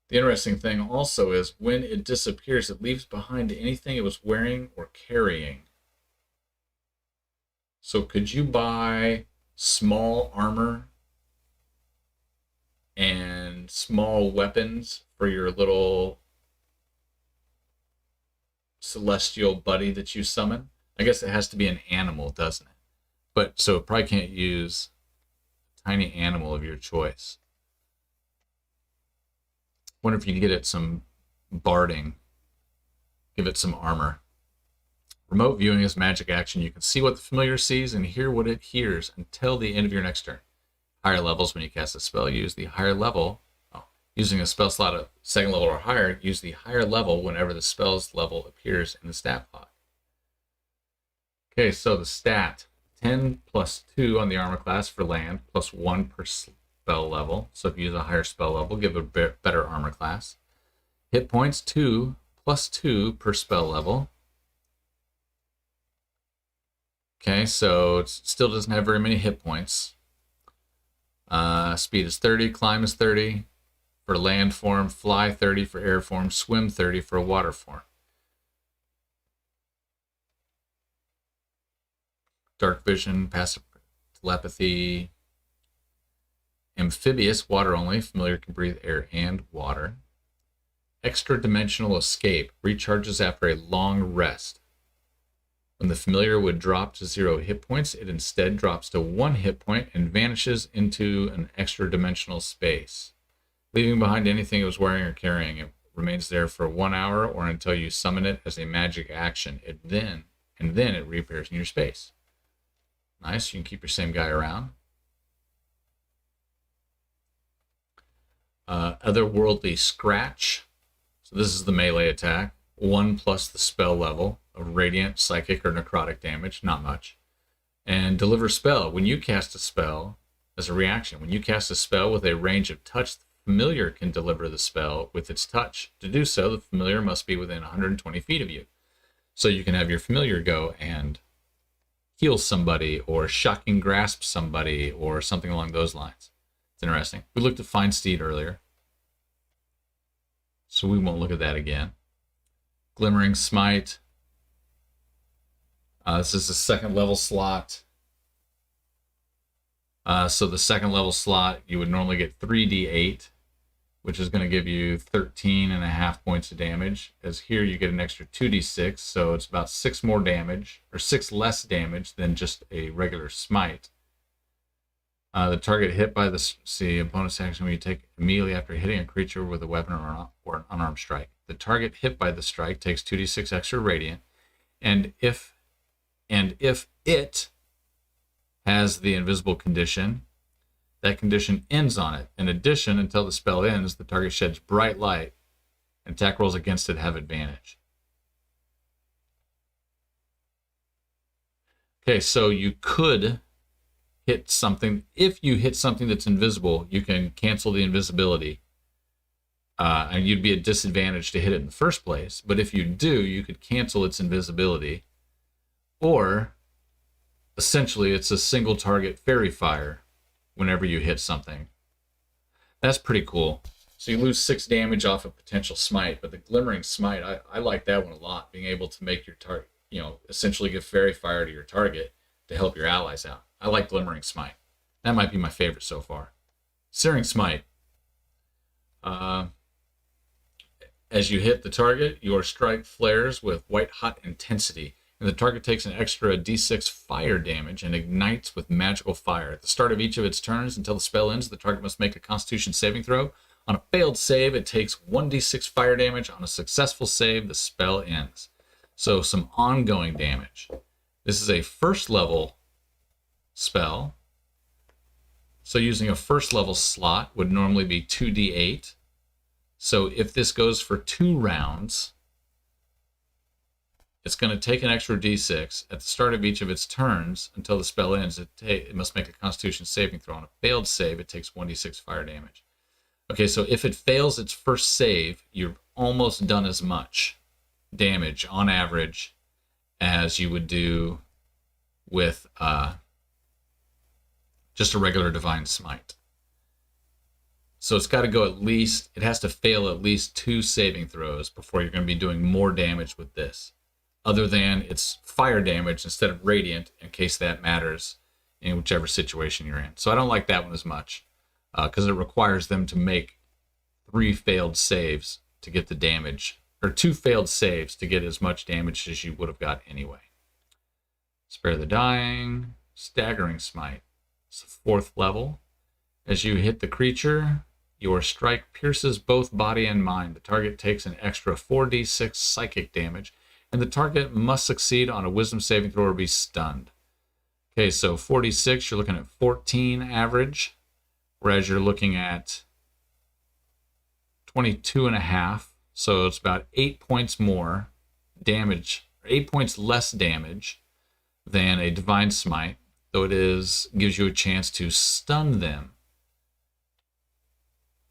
The interesting thing also is when it disappears, it leaves behind anything it was wearing or carrying. So could you buy small armor and small weapons for your little celestial buddy that you summon? I guess it has to be an animal, doesn't it? But so it probably can't use a tiny animal of your choice. Wonder if you can get it some barding. Give it some armor. Remote viewing is magic action. You can see what the familiar sees and hear what it hears until the end of your next turn. Higher levels, when you cast a spell, use the higher level. Oh, using a spell slot of second level or higher, use the higher level whenever the spell's level appears in the stat block. Okay, so the stat, 10 plus 2 on the armor class for land, plus 1 per spell level. So if you use a higher spell level, give a better armor class. Hit points, 2 plus 2 per spell level. Okay, so it still doesn't have very many hit points. Speed is 30, climb is 30 for land form, fly 30 for air form, swim 30 for a water form. Dark vision, passive telepathy, amphibious, water only, familiar can breathe air and water. Extra dimensional escape, recharges after a long rest. When the familiar would drop to 0 hit points, it instead drops to 1 hit point and vanishes into an extra dimensional space, leaving behind anything it was wearing or carrying. It remains there for 1 hour or until you summon it as a magic action. Then it reappears in your space. Nice, you can keep your same guy around. Otherworldly Scratch. So this is the melee attack. 1 plus the spell level of radiant, psychic, or necrotic damage. Not much. And Deliver Spell. When you cast a spell, as a reaction, when you cast a spell with a range of touch, the familiar can deliver the spell with its touch. To do so, the familiar must be within 120 feet of you. So you can have your familiar go and heal somebody or shocking grasp somebody or something along those lines. It's interesting. We looked at Find Steed earlier, so we won't look at that again. Glimmering Smite. This is a second level slot. So the second level slot, you would normally get 3d8, which is going to give you 13.5 points of damage. As here you get an extra 2d6, so it's about 6 more damage, or 6 less damage than just a regular smite. The target hit by the bonus action when you take immediately after hitting a creature with a weapon or an unarmed strike. The target hit by the strike takes 2d6 extra radiant, and if it has the invisible condition, that condition ends on it. In addition, until the spell ends, the target sheds bright light, and attack rolls against it have advantage. Okay, so you could hit something. If you hit something that's invisible, you can cancel the invisibility, and you'd be at disadvantage to hit it in the first place. But if you do, you could cancel its invisibility, or essentially it's a single target fairy fire whenever you hit something. That's pretty cool. So you lose 6 damage off a potential smite, but the Glimmering Smite, I like that one a lot, being able to make your target, essentially give fairy fire to your target to help your allies out. I like Glimmering Smite. That might be my favorite so far. Searing Smite. As you hit the target, your strike flares with white hot intensity, and the target takes an extra d6 fire damage and ignites with magical fire. At the start of each of its turns until the spell ends, the target must make a Constitution saving throw. On a failed save, it takes 1d6 fire damage. On a successful save, the spell ends. So some ongoing damage. This is a first level spell. So using a first level slot would normally be 2d8. So if this goes for 2 rounds, it's going to take an extra d6. At the start of each of its turns until the spell ends, it must make a Constitution saving throw. On a failed save, it takes 1d6 fire damage. Okay, so if it fails its first save, you're almost done as much damage on average as you would do with just a regular Divine Smite. So it's got to go it has to fail at least 2 saving throws before you're going to be doing more damage with this, other than it's fire damage instead of radiant, in case that matters in whichever situation you're in. So I don't like that one as much, because it requires them to make 3 failed saves to get the damage, or 2 failed saves to get as much damage as you would have got anyway. Spare the Dying. Staggering Smite. It's the 4th level. As you hit the creature, your strike pierces both body and mind. The target takes an extra 4d6 psychic damage, and the target must succeed on a wisdom saving throw or be stunned. Okay, so 4d6, you're looking at 14 average whereas you're looking at 22.5, so it's about 8 points more damage, or 8 points less damage than a Divine Smite, though gives you a chance to stun them.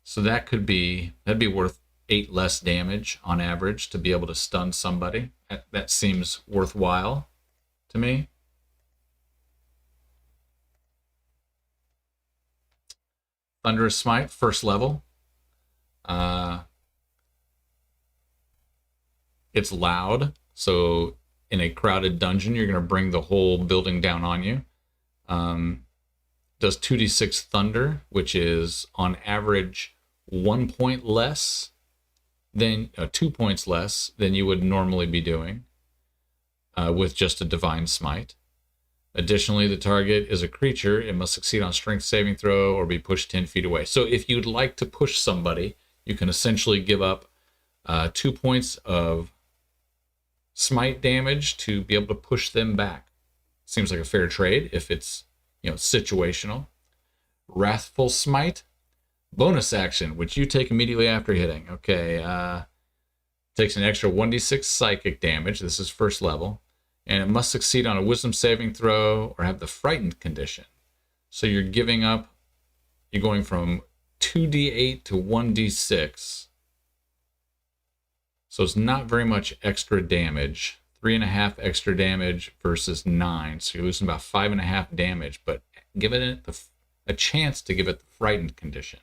So that'd be worth 8 less damage on average to be able to stun somebody. That seems worthwhile to me. Thunderous Smite, first level. It's loud, so in a crowded dungeon, you're going to bring the whole building down on you. Does 2d6 thunder, which is on average 1 point less than 2 points less than you would normally be doing with just a Divine Smite. Additionally, the target is a creature. It must succeed on strength saving throw or be pushed 10 feet away. So if you'd like to push somebody, you can essentially give up 2 points of smite damage to be able to push them back. Seems like a fair trade if it's, situational. Wrathful Smite, bonus action, which you take immediately after hitting. Okay, takes an extra 1d6 psychic damage. This is first level. And it must succeed on a wisdom saving throw or have the frightened condition. So you're going from 2d8 to 1d6. So it's not very much extra damage. 3.5 extra damage versus 9. So you're losing about 5.5 damage, but giving it a chance to give it the frightened condition.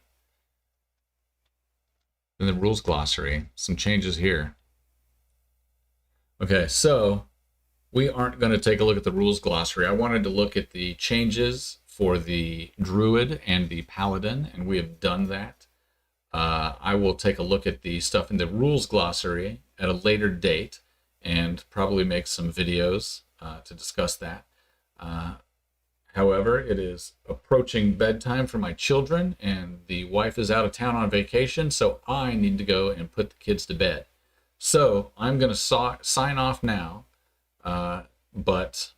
In the rules glossary, some changes here. Okay, so we aren't going to take a look at the rules glossary. I wanted to look at the changes for the Druid and the Paladin, and we have done that. I will take a look at the stuff in the rules glossary at a later date and probably make some videos to discuss that. However, it is approaching bedtime for my children, and the wife is out of town on vacation, so I need to go and put the kids to bed. So I'm going to sign off now, but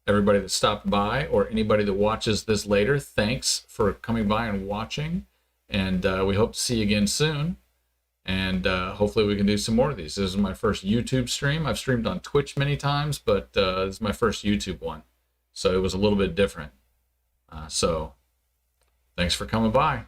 everybody that stopped by or anybody that watches this later, thanks for coming by and watching, and we hope to see you again soon. And hopefully we can do some more of these. This is my first YouTube stream. I've streamed on Twitch many times, but this is my first YouTube one. So it was a little bit different. So thanks for coming by.